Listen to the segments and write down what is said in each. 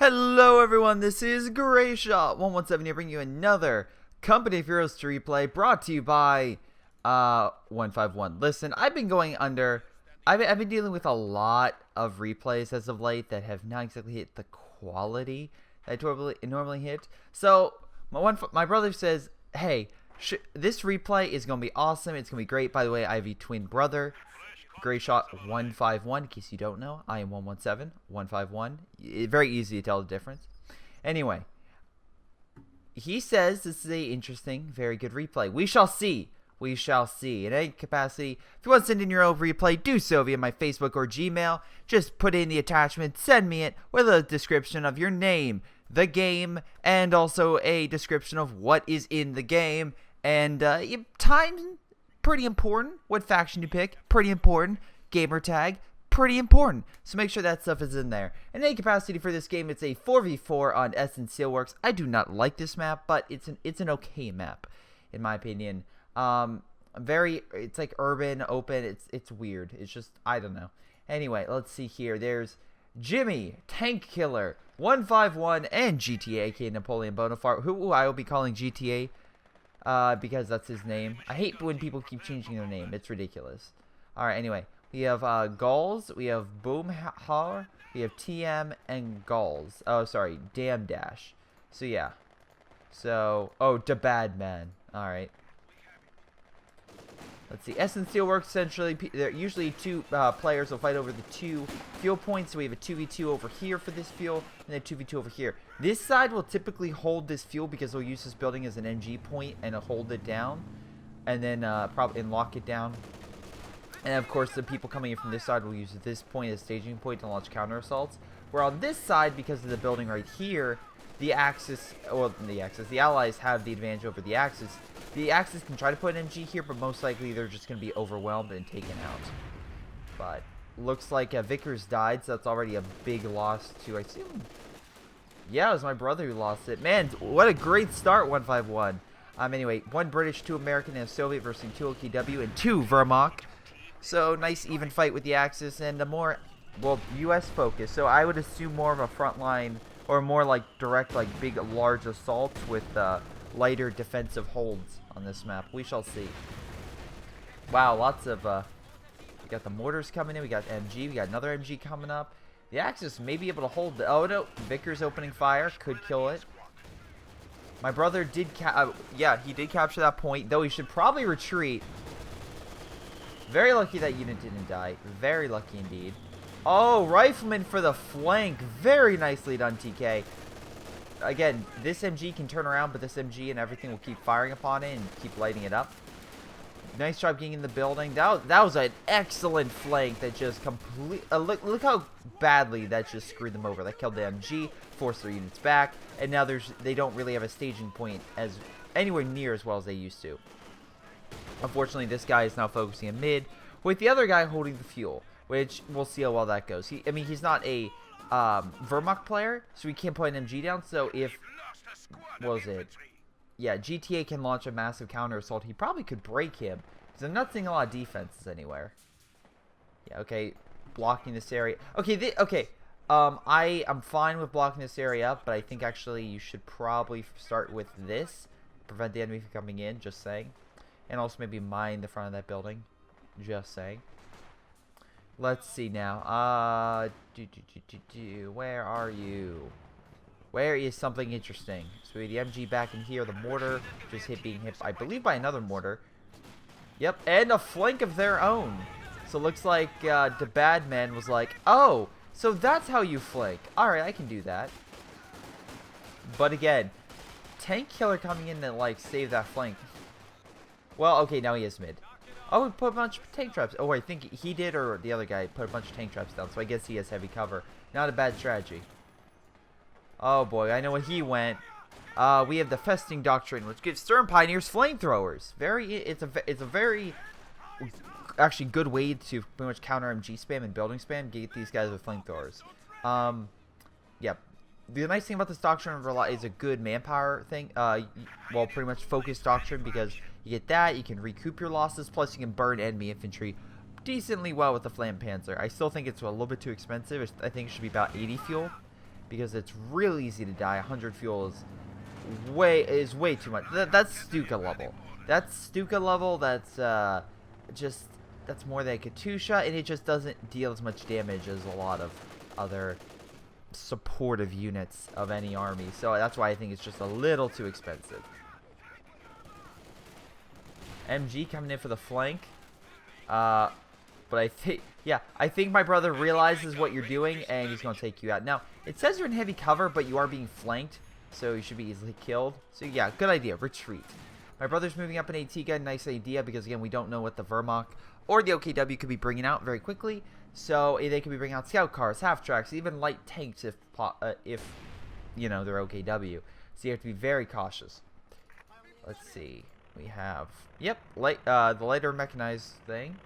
Hello everyone, this is Greyshot117 here bringing you another Company of Heroes to replay brought to you by 151. Listen, I've been dealing with a lot of replays as of late that have not exactly hit the quality that I normally hit. So my brother says, hey, this replay is going to be awesome. It's going to be great. By the way, I have a twin brother, Greyshot151, in case you don't know. I am 117, 151. Very easy to tell the difference. Anyway, he says this is a interesting, very good replay. We shall see. We shall see. In any capacity, if you want to send in your own replay, do so via my Facebook or Gmail. Just put in the attachment, send me it with a description of your name, the game, and also a description of what is in the game. And time, pretty important. What faction you pick, pretty important. Gamer tag, pretty important. So make sure that stuff is in there. In any capacity for this game, it's a 4v4 on Essence Steelworks. I do not like this map, but it's an okay map, in my opinion. It's like urban, open. It's weird. It's just, I don't know. Anyway, let's see here. There's Jimmy, Tank Killer, 151, and GTA, aka Napoleon Bonaparte, who I will be calling GTA. Because that's his name. I hate when people keep changing their name. It's ridiculous. Alright, anyway. We have Gulls. We have Boomhauer. We have TM and Gulls. Oh, sorry. Damn Dash. So, yeah. So, oh, the bad man. Alright. Let's see. Essence Steelworks, essentially, usually two players will fight over the two fuel points. So we have a 2v2 over here for this fuel, and then a 2v2 over here. This side will typically hold this fuel because they'll use this building as an NG point and hold it down, and then probably lock it down. And of course, the people coming in from this side will use this point as a staging point to launch counter assaults. Where on this side, because of the building right here, the Allies have the advantage over the Axis. The Axis can try to put an MG here, but most likely they're just going to be overwhelmed and taken out. But looks like Vickers died, so that's already a big loss to, I assume. Yeah, it was my brother who lost it. Man, what a great start, 151. Anyway, 1 British, 2 American, and a Soviet versus 2 OKW, and 2 Wehrmacht. So, nice even fight with the Axis, and a more, well, US focus. So, I would assume more of a frontline, or more like direct, like big, large assaults with lighter defensive holds on this map. We shall see. Wow, lots of, we got the mortars coming in, we got MG, we got another MG coming up. The Axis may be able to hold the, oh no, Vickers opening fire, could kill it. My brother did, yeah, he did capture that point, though he should probably retreat. Very lucky that unit didn't die, very lucky indeed. Oh, Rifleman for the flank. Very nicely done, TK. Again, this MG can turn around, but this MG and everything will keep firing upon it and keep lighting it up. Nice job getting in the building. That was an excellent flank that just look how badly that just screwed them over. That killed the MG, forced their units back, and now they don't really have a staging point as anywhere near as well as they used to. Unfortunately, this guy is now focusing in mid, with the other guy holding the fuel. Which, we'll see how well that goes. I mean, he's not a Wehrmacht player, so he can't put an MG down. So if, what was it? Yeah, GTA can launch a massive counter assault. He probably could break him. Because I'm not seeing a lot of defenses anywhere. Yeah, okay. Blocking this area. Okay, I'm fine with blocking this area up, but I think actually you should probably start with this. Prevent the enemy from coming in, just saying. And also maybe mine the front of that building. Just saying. Let's see now. Where are you? Where is something interesting? So we have the MG back in here. The mortar just being hit, I believe, by another mortar. Yep, and a flank of their own. So it looks like the bad man was like, oh, so that's how you flank. Alright, I can do that. But again, Tank Killer coming in to, like, save that flank. Well, okay, now he is mid. Oh, we put a bunch of tank traps. Oh, I think he did, or the other guy put a bunch of tank traps down. So I guess he has heavy cover. Not a bad strategy. Oh boy, I know where he went. We have the Festing Doctrine, which gives Stern Pioneers flamethrowers. It's a very actually good way to pretty much counter MG spam and building spam. Get these guys with flamethrowers. Yep. The nice thing about this doctrine is a good manpower thing. Well, pretty much focused doctrine because you get that, you can recoup your losses, plus you can burn enemy infantry decently well with the Flam Panzer. I still think it's a little bit too expensive. I think it should be about 80 fuel. because it's real easy to die. 100 fuel is way too much. That's stuka level. That's stuka level. That's that's more than a Katusha, and it just doesn't deal as much damage as a lot of other supportive units of any army. So that's why I think it's just a little too expensive. MG coming in for the flank. But I think, yeah, I think my brother realizes what you're doing, and he's going to take you out. Now, it says you're in heavy cover, but you are being flanked, so you should be easily killed. So, yeah, good idea. Retreat. My brother's moving up an AT gun. Nice idea, because, again, we don't know what the Wehrmacht or the OKW could be bringing out very quickly. So, they could be bringing out scout cars, half-tracks, even light tanks if you know, they're OKW. So, you have to be very cautious. Let's see. We have, yep, the lighter mechanized thing.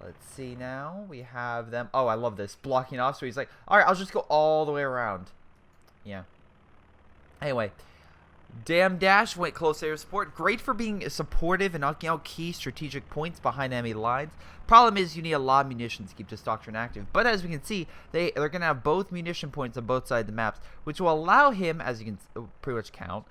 Let's see now. We have them. Oh, I love this. Blocking off. So he's like, all right, I'll just go all the way around. Yeah. Anyway. Dam Dash went close air support. Great for being supportive and knocking out key strategic points behind enemy lines. Problem is you need a lot of munitions to keep this doctrine active. But as we can see, they're going to have both munition points on both sides of the maps, which will allow him, as you can pretty much count,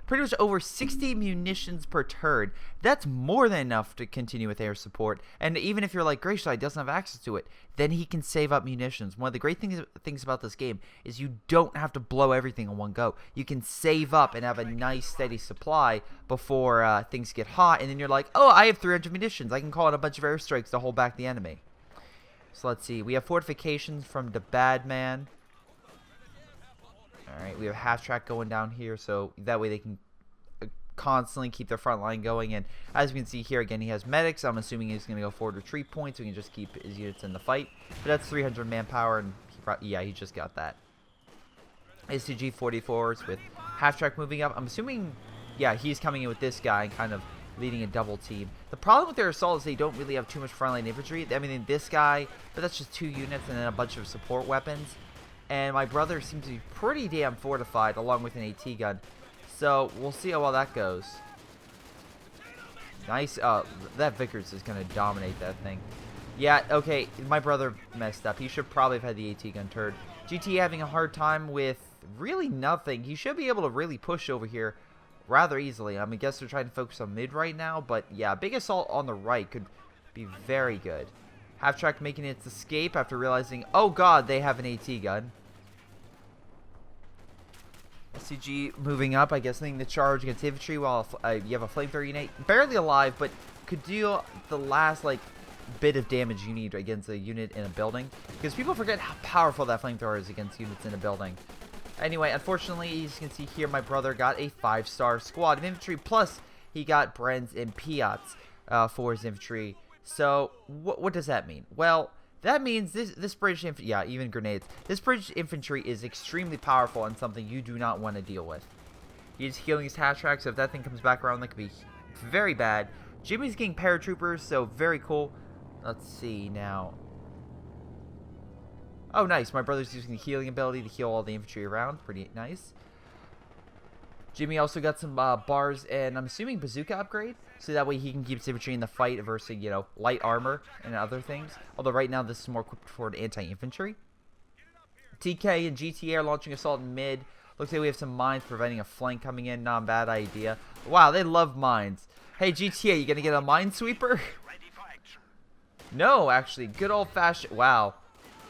pretty much over 60 munitions per turn. That's more than enough to continue with air support. And even if you're like Greyshot doesn't have access to it, then he can save up munitions. One of the great things about this game is you don't have to blow everything in one go. You can save up and have a nice steady supply before things get hot, and then you're like, oh, I have 300 munitions. I can call in a bunch of airstrikes to hold back the enemy. So let's see. We have fortifications from the bad man. Alright, we have half-track going down here, so that way they can constantly keep their front line going. And as we can see here, again, he has medics. I'm assuming he's going to go forward retreat points, so he can just keep his units in the fight. But that's 300 manpower, and yeah, he just got that. SCG 44s with half-track moving up. I'm assuming, yeah, he's coming in with this guy and kind of leading a double team. The problem with their assault is they don't really have too much frontline infantry. I mean, this guy, but that's just 2 units and then a bunch of support weapons. And my brother seems to be pretty damn fortified along with an AT gun. So we'll see how well that goes. Nice. That Vickers is going to dominate that thing. Yeah, okay. My brother messed up. He should probably have had the AT gun turret. GT having a hard time with really nothing. He should be able to really push over here rather easily. I mean, I guess they're trying to focus on mid right now. But yeah, big assault on the right could be very good. Half-track making its escape after realizing, oh god, they have an AT gun. SCG moving up, I guess, leading the charge against infantry while you have a flamethrower unit. Barely alive, but could deal the last, like, bit of damage you need against a unit in a building. Because people forget how powerful that flamethrower is against units in a building. Anyway, unfortunately, as you can see here, my brother got a 5-star squad of infantry. Plus, he got Brens and Piats for his infantry. So, what does that mean? Well, that means this British infantry, yeah, even grenades. This British infantry is extremely powerful and something you do not want to deal with. He's healing his half-track, so if that thing comes back around, that could be very bad. Jimmy's getting paratroopers, so very cool. Let's see now. Oh, nice. My brother's using the healing ability to heal all the infantry around. Pretty nice. Jimmy also got some bars and I'm assuming bazooka upgrade, so that way he can keep his infantry in the fight versus, you know, light armor and other things. Although right now this is more equipped for anti-infantry. TK and GTA are launching assault in mid. Looks like we have some mines preventing a flank coming in. Not a bad idea. Wow, they love mines. Hey GTA, you gonna get a minesweeper? No, actually, good old-fashioned. Wow,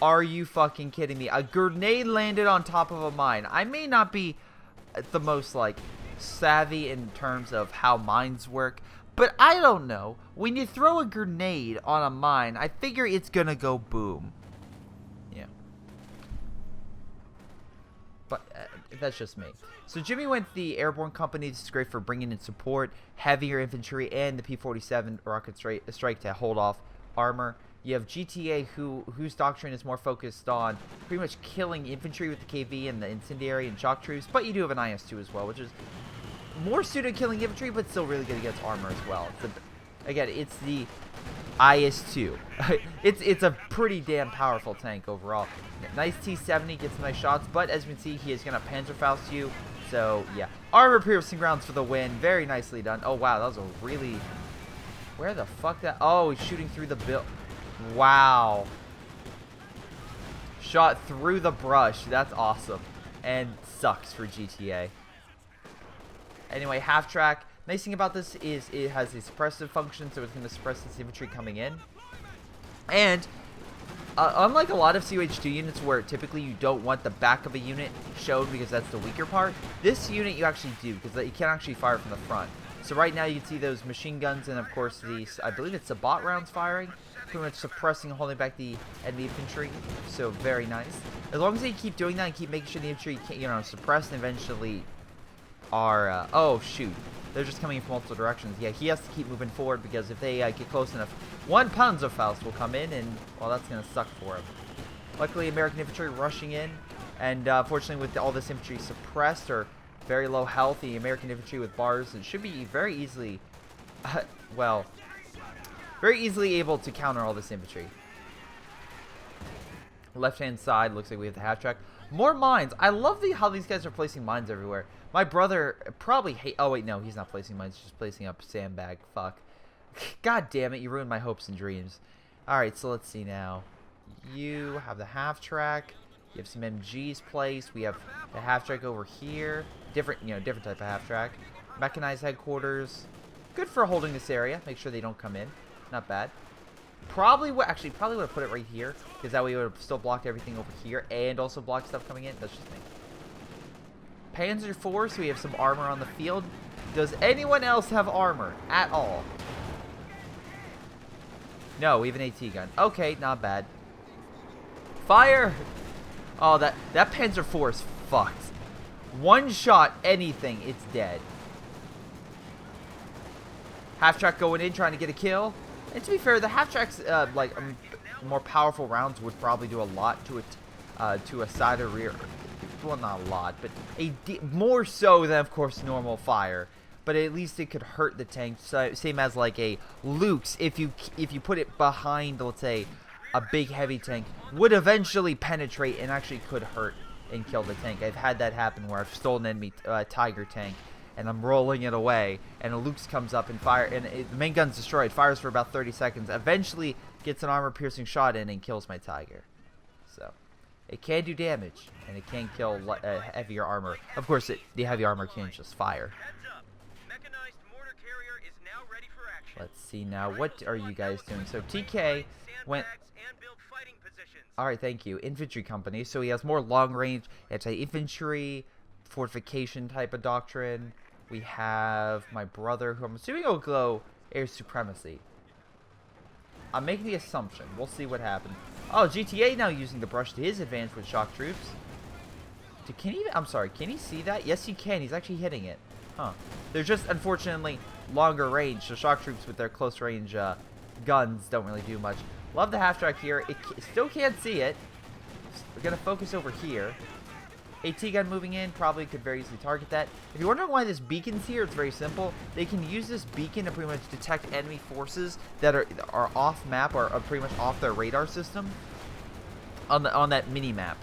are you fucking kidding me? A grenade landed on top of a mine. I may not be the most, like, savvy in terms of how mines work, but I don't know. When you throw a grenade on a mine, I figure it's gonna go boom. Yeah. But that's just me. So Jimmy went the airborne company. This is great for bringing in support, heavier infantry, and the P-47 rocket strike to hold off armor. You have GTA, whose doctrine is more focused on pretty much killing infantry with the KV and the incendiary and shock troops, but you do have an IS-2 as well, which is more suited to killing infantry, but still really good against armor as well. Again, it's the IS-2. it's a pretty damn powerful tank overall. Nice T-70, gets some nice shots, but as you can see, he is going to Panzerfaust you. So, yeah. Armor piercing rounds for the win. Very nicely done. Oh, wow, that was a really... Where the fuck that... Oh, he's shooting through the bill... Wow. Shot through the brush. That's awesome. And sucks for GTA. Anyway, half track. Nice thing about this is it has a suppressive function, so it's going to suppress this infantry coming in. And unlike a lot of COH2 units where typically you don't want the back of a unit shown because that's the weaker part, this unit you actually do because you can actually fire from the front. So right now you can see those machine guns and of course these, I believe it's the bot rounds firing, pretty much suppressing and holding back the enemy infantry. So very nice. As long as they keep doing that and keep making sure the infantry can, you know, suppress and eventually are, oh shoot. They're just coming in from multiple directions. Yeah, he has to keep moving forward because if they get close enough, one Panzerfaust will come in and, well, that's going to suck for him. Luckily, American infantry rushing in. And fortunately, with all this infantry suppressed or very low health, the American infantry with bars, it should be very easily, well, very easily able to counter all this infantry. Left-hand side, looks like we have the half track. More mines. I love how these guys are placing mines everywhere. My brother probably oh wait, no, he's not placing mines, he's just placing up sandbag. Fuck. God damn it, you ruined my hopes and dreams. Alright, so let's see now. You have the half track. You have some MGs placed. We have the half track over here. Different, you know, different type of half track. Mechanized headquarters. Good for holding this area. Make sure they don't come in. Not bad. Probably would have put it right here because that way it would have still blocked everything over here and also blocked stuff coming in. That's just me. Panzer IV, so we have some armor on the field. Does anyone else have armor at all? No, we have an AT gun. Okay, not bad. Fire! Oh, that Panzer IV is fucked. One shot, anything, it's dead. Half track going in, trying to get a kill. And to be fair, the half tracks, more powerful rounds would probably do a lot to a side or rear. Well, not a lot, but more so than, of course, normal fire. But at least it could hurt the tank, so, same as like a Luke's. If you put it behind, let's say, a big heavy tank, would eventually penetrate and actually could hurt and kill the tank. I've had that happen where I've stolen an enemy Tiger tank. And I'm rolling it away, and a Luke's comes up and the main gun's destroyed, fires for about 30 seconds, eventually gets an armor-piercing shot in and kills my Tiger. So, it can do damage, and it can kill heavier armor. Of course, the heavy armor can't just fire. Let's see now, what are you guys doing? So, TK went... Alright, thank you. Infantry company, so he has more long-range anti-infantry, fortification type of doctrine. We have my brother, who I'm assuming will go air supremacy. I'm making the assumption. We'll see what happens. Oh, GTA now using the brush to his advantage with shock troops. I'm sorry, can he see that? Yes, he can. He's actually hitting it. Huh. They're just, unfortunately, longer range, so shock troops with their close range guns don't really do much. Love the half track here. It still can't see it. We're going to focus over here. AT gun moving in, probably could very easily target that. If you're wondering why this beacon's here, it's very simple. They can use this beacon to pretty much detect enemy forces that are off map or are pretty much off their radar system on that mini map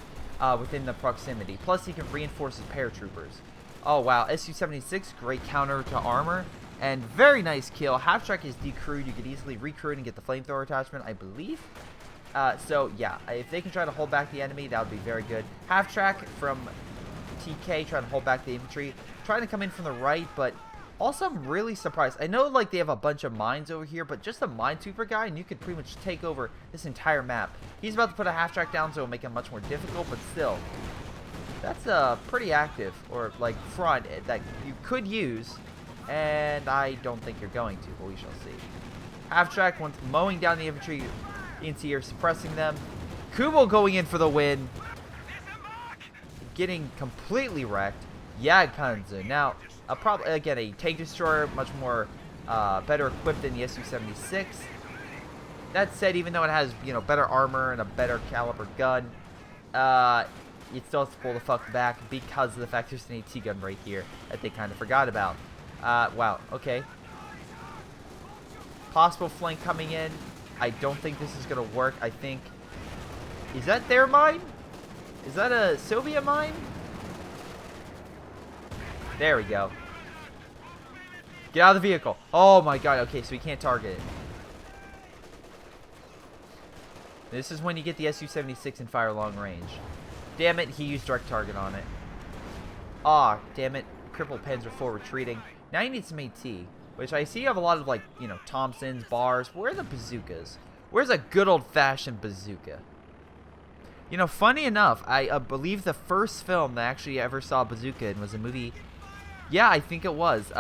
within the proximity. Plus, he can reinforce his paratroopers. Oh wow, Su-76, great counter to armor, and very nice kill. Half track is decrewed. You could easily recruit and get the flamethrower attachment, I believe. So, yeah, if they can try to hold back the enemy, that would be very good. Half track from TK, trying to hold back the infantry. Trying to come in from the right, but also I'm really surprised. I know, like, they have a bunch of mines over here, but just a minesweeper guy, and you could pretty much take over this entire map. He's about to put a half track down, so it'll make it much more difficult, but still. That's pretty active, or, like, front that you could use, and I don't think you're going to, but we shall see. Half track, once mowing down the infantry, here suppressing them. Kubo going in for the win. Getting completely wrecked. Jagdpanzer. Now, probably again a tank destroyer, much more better equipped than the Su-76. That said, even though it has better armor and a better caliber gun, it still has to pull the fuck back because of the fact there's an AT gun right here that they kind of forgot about. Wow. Okay. Possible flank coming in. I don't think this is going to work. I think... Is that their mine? Is that a Soviet mine? There we go. Get out of the vehicle. Oh my god. Okay, so we can't target it. This is when you get the Su-76 and fire long range. Damn it, he used direct target on it. Aw, damn it. Crippled Panzer IV retreating. Now you need some AT, which I see you have a lot of, like, you know, Thompsons, bars. Where are the bazookas? Where's a good old-fashioned bazooka? You know, funny enough, I believe the first film that I actually ever saw a bazooka in was a movie. Yeah, I think it was.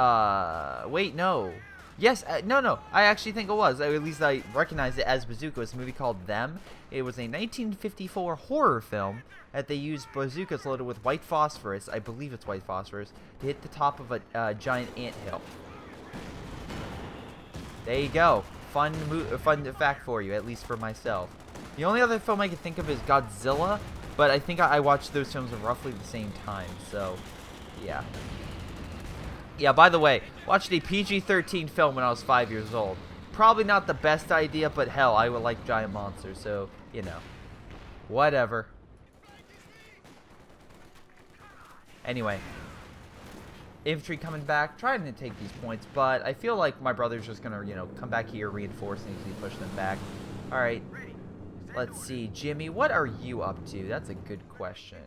Wait, no. Yes, no. I actually think it was. At least I recognized it as bazooka. It was a movie called Them. It was a 1954 horror film that they used bazookas loaded with white phosphorus. I believe it's white phosphorus to hit the top of a giant anthill. There you go. Fun fact for you, at least for myself. The only other film I can think of is Godzilla, but I think I watched those films at roughly the same time. So, yeah. Yeah, by the way, watched a PG-13 film when I was 5 years old. Probably not the best idea, but hell, I would like giant monsters, so, you know. Whatever. Anyway. Infantry coming back, trying to take these points, but I feel like my brother's just going to, you know, come back here, reinforce, and easily push them back. Alright. Let's see. Jimmy, what are you up to? That's a good question.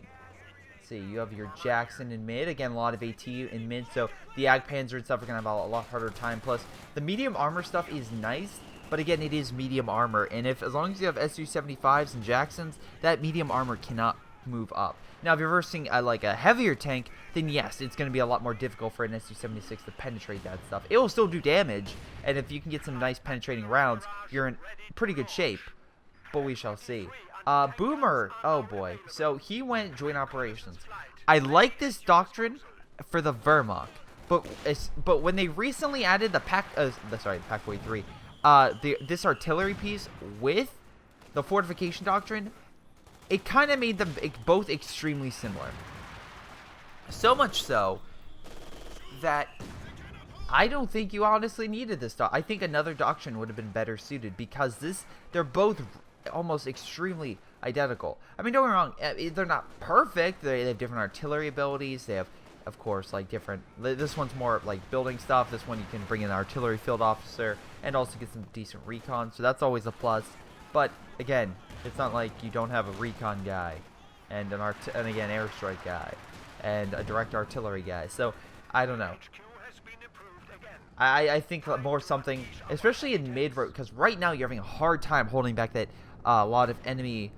See, you have your Jackson in mid. Again, a lot of AT in mid, so the Ag Panzer and stuff are going to have a lot harder time. Plus, the medium armor stuff is nice, but again, it is medium armor. And as long as you have Su-75s and Jacksons, that medium armor cannot move up. Now, if you're versing like a heavier tank, then yes, it's going to be a lot more difficult for an Su-76 to penetrate that stuff. It will still do damage, and if you can get some nice penetrating rounds, you're in pretty good shape. But we shall see. Boomer, oh boy. So he went joint operations. I like this doctrine for the Wehrmacht, but when they recently added the Pack 43, this artillery piece with the fortification doctrine, it kind of made them both extremely similar. So much so that I don't think you honestly needed this. I think another doctrine would have been better suited because they're both almost extremely identical. I mean, don't get me wrong, they're not perfect. They have different artillery abilities. They have, of course, like different. This one's more like building stuff. This one you can bring in an artillery field officer and also get some decent recon. So that's always a plus. But again, it's not like you don't have a recon guy and and again airstrike guy and a direct artillery guy. So I don't know. I think more something, especially in mid-road, because right now you're having a hard time holding back that lot of enemy,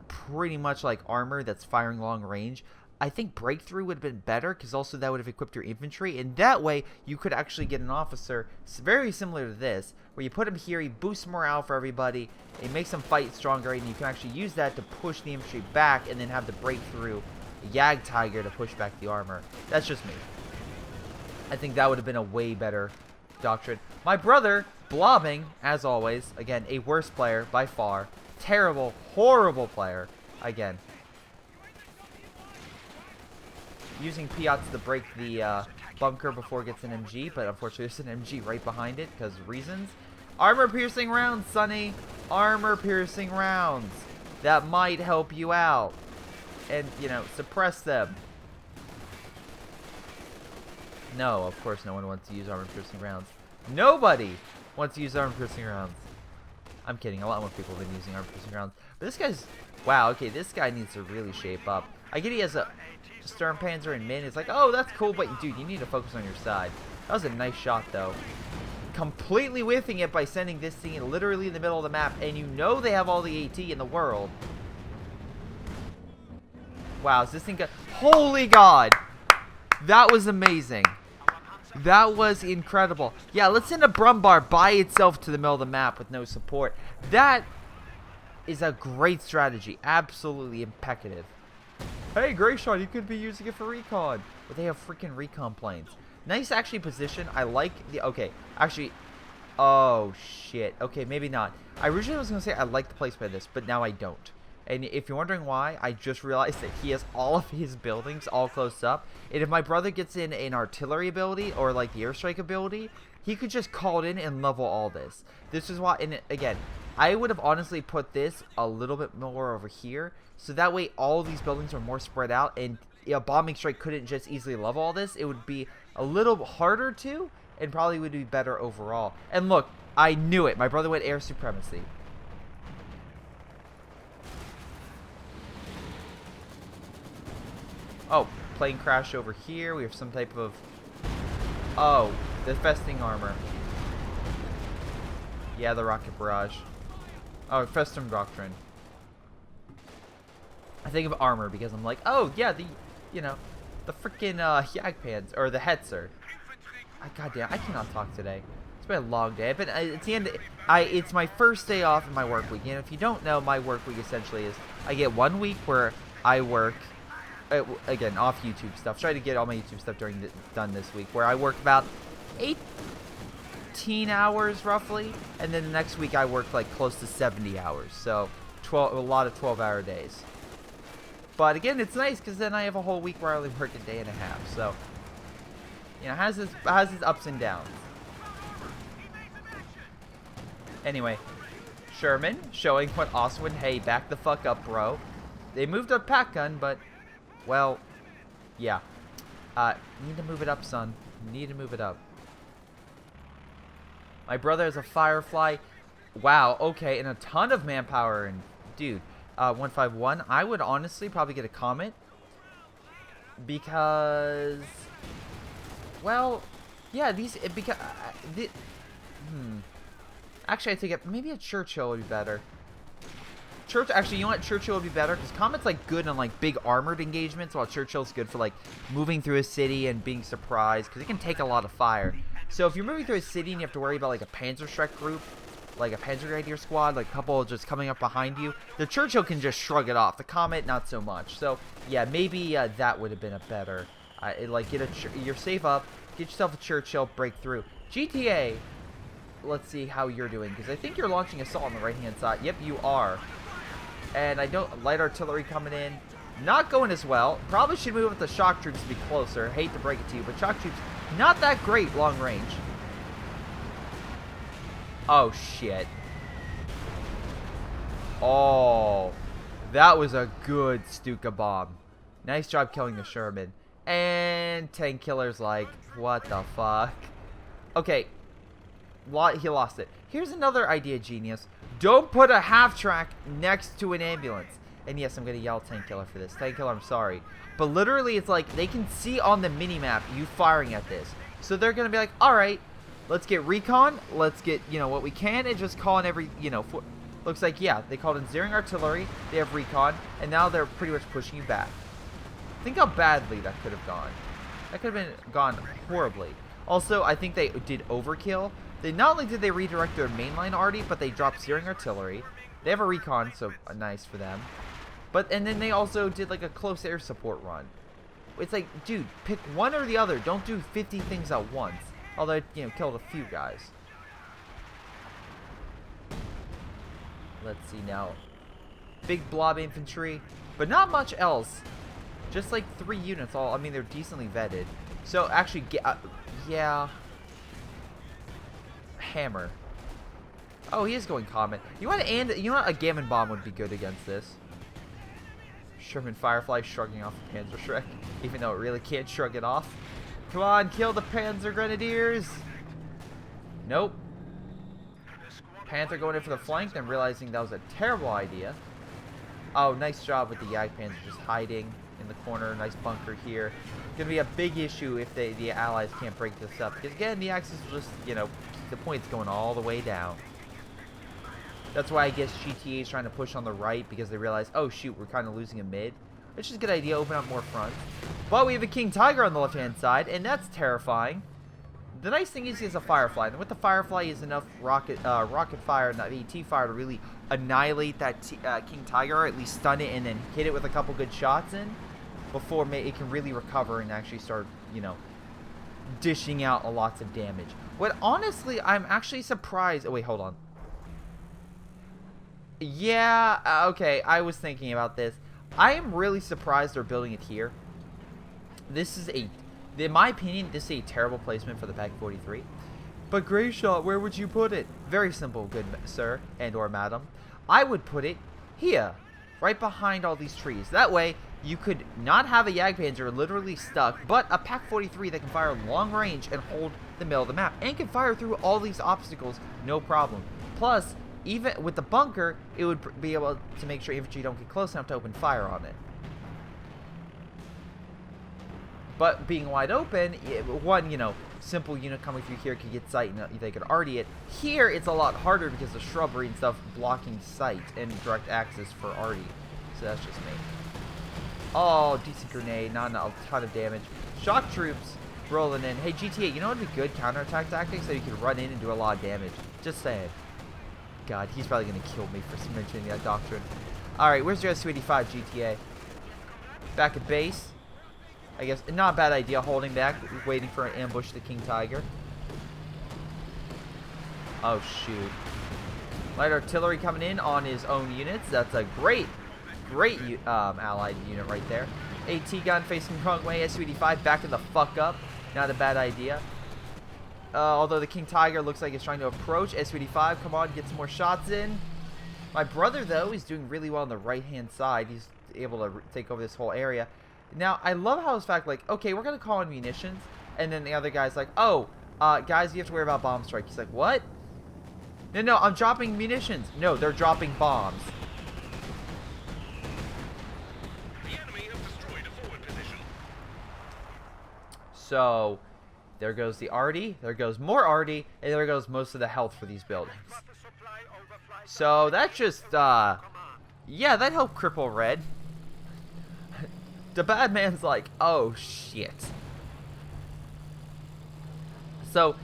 pretty much like armor that's firing long range. I think breakthrough would have been better, because also that would have equipped your infantry, and that way you could actually get an officer very similar to this, where you put him here, he boosts morale for everybody, it makes them fight stronger, and you can actually use that to push the infantry back, and then have the breakthrough Yag Tiger to push back the armor. That's just me. I think that would have been a way better doctrine. My brother, blobbing, as always. Again, a worse player by far. Terrible, horrible player. Again. Using Piats to break the bunker before it gets an MG, but unfortunately there's an MG right behind it because of reasons. Armor-piercing rounds, Sonny. Armor-piercing rounds. That might help you out. And, you know, suppress them. No, of course no one wants to use armor-piercing rounds. Nobody wants to use armor-piercing rounds. I'm kidding. A lot more people have been using armor-piercing rounds. But this guy's... Wow, okay, this guy needs to really shape up. I get he has a Sturmpanzer and Min. It's like, oh, that's cool, but dude, you need to focus on your side. That was a nice shot, though. Completely whiffing it by sending this thing in literally in the middle of the map. And you know they have all the AT in the world. Wow, is this thing got... Holy God! That was amazing. That was incredible. Yeah, let's send a Brumbar by itself to the middle of the map with no support. That is a great strategy. Absolutely impeccable. Hey, Greyshot, you could be using it for recon. But they have freaking recon planes. Nice, actually, position. I like the... Okay, actually... Oh, shit. Okay, maybe not. I originally was going to say I like the placement of this, but now I don't. And if you're wondering why, I just realized that he has all of his buildings all close up. And if my brother gets in an artillery ability or like the airstrike ability, he could just call it in and level all this. This is why, and again, I would have honestly put this a little bit more over here. So that way all these buildings are more spread out and a bombing strike couldn't just easily level all this. It would be a little harder to and probably would be better overall. And look, I knew it. My brother went air supremacy. Oh, plane crash over here. We have some type of... Oh, the festing armor. Yeah, the rocket barrage. Oh, festum doctrine. I think of armor because I'm like, oh, yeah, the, you know, the freaking Jagdpanzer, or the Hetzer. Goddamn, I cannot talk today. It's been a long day. It's the end. It's my first day off in my work week. And if you don't know, my work week essentially is I get 1 week where I work, again, off YouTube stuff. Try to get all my YouTube stuff done this week, where I work about 18 hours roughly, and then the next week I work like close to 70 hours. So a lot of 12-hour days. But again, it's nice because then I have a whole week where I only work a day and a half. So, you know, has its ups and downs. Anyway, Sherman showing what awesome would. Hey, back the fuck up, bro. They moved a pack gun, but, well, yeah. Need to move it up, son. Need to move it up. My brother has a Firefly. Wow, okay, and a ton of manpower. And, dude, 151. I would honestly probably get a Comet. Because, well, yeah, actually, I take it. Maybe a Churchill would be better. Actually, you know what? Churchill would be better because Comet's like good on like big armored engagements, while Churchill's good for like moving through a city and being surprised because it can take a lot of fire. So if you're moving through a city and you have to worry about like a Panzerschreck group, like a Panzergrenadier squad, like a couple just coming up behind you, the Churchill can just shrug it off. The Comet, not so much. So yeah, maybe that would have been a better. Like you're safe up, get yourself a Churchill, break through. GTA. Let's see how you're doing, because I think you're launching assault on the right-hand side. Yep, you are. And I don't... Light artillery coming in. Not going as well. Probably should move with the shock troops to be closer. Hate to break it to you, but shock troops, not that great long range. Oh, shit. Oh. That was a good Stuka bomb. Nice job killing the Sherman. And tank killer's like, what the fuck? Okay. He lost it. Here's another idea, genius. Don't put a half-track next to an ambulance. And yes, I'm going to yell tank killer for this. Tank killer, I'm sorry. But literally, it's like they can see on the minimap you firing at this. So they're going to be like, alright, let's get recon. Let's get, you know, what we can. And just call in every, you know, looks like, yeah, they called in zeroing artillery. They have recon. And now they're pretty much pushing you back. Think how badly that could have gone. That could have been gone horribly. Also, I think they did overkill. They not only did they redirect their mainline already, but they dropped zeroing artillery. They have a recon, so nice for them. And then they also did like a close air support run. It's like, dude, pick one or the other. Don't do 50 things at once. Although, you know, killed a few guys. Let's see now. Big blob infantry, but not much else. Just like 3 units. All, I mean, they're decently vetted. So actually, yeah. Hammer. Oh, he is going Comet. You want a Gammon bomb would be good against this. Sherman Firefly shrugging off the Panzerschreck, even though it really can't shrug it off. Come on, kill the Panzer Grenadiers. Nope. Panther going in for the flank, then realizing that was a terrible idea. Oh, nice job with the Jagdpanzer just hiding in the corner. Nice bunker here. Gonna be a big issue if the Allies can't break this up, because again, the Axis will just, you know, the point's going all the way down. That's why I guess GTA is trying to push on the right, because they realize, oh shoot, we're kind of losing a mid. Which is a good idea, open up more fronts. But we have a King Tiger on the left-hand side, and that's terrifying. The nice thing is he has a Firefly, and with the Firefly is enough rocket fire and AT fire to really annihilate that King Tiger, or at least stun it and then hit it with a couple good shots in, before it can really recover and actually start, you know, dishing out lots of damage. What honestly, I'm actually surprised. Oh wait, hold on. Yeah, okay, I was thinking about this. I am really surprised they're building it here. This is in my opinion, this is a terrible placement for the Pak-43. But Greyshot, where would you put it? Very simple, good sir and or madam. I would put it here, right behind all these trees. That way, you could not have a Jagdpanzer literally stuck, but a Pak-43 that can fire long range and hold the middle of the map, and can fire through all these obstacles, no problem. Plus, even with the bunker, it would be able to make sure infantry don't get close enough to open fire on it. But being wide open, one, simple unit coming through here could get sight and they could arty it. Here, it's a lot harder because of shrubbery and stuff blocking sight and direct access for arty. So that's just me. Oh, decent grenade, not a ton of damage. Shock troops rolling in. Hey, GTA, you know what would be good counterattack tactics? So you can run in and do a lot of damage. Just saying. God, he's probably going to kill me for mentioning that doctrine. Alright, where's your S-285, GTA? Back at base. I guess, not a bad idea, holding back, waiting for an ambush to King Tiger. Oh, shoot. Light artillery coming in on his own units. That's a great allied unit right there. AT gun facing the wrong way. S-285 backing the fuck up. Not a bad idea. Although the King Tiger looks like he's trying to approach. S-285, come on, get some more shots in. My brother, though, is doing really well on the right-hand side. He's able to take over this whole area. Now, I love how it's fact, like, okay, we're going to call in munitions. And then the other guy's like, oh, guys, you have to worry about bomb strike. He's like, what? No, I'm dropping munitions. No, they're dropping bombs. The enemy have destroyed a forward position. So, there goes the arty. There goes more arty. And there goes most of the health for these buildings. So, that's just, yeah, that helped cripple Red. The bad man's like, oh, shit. So,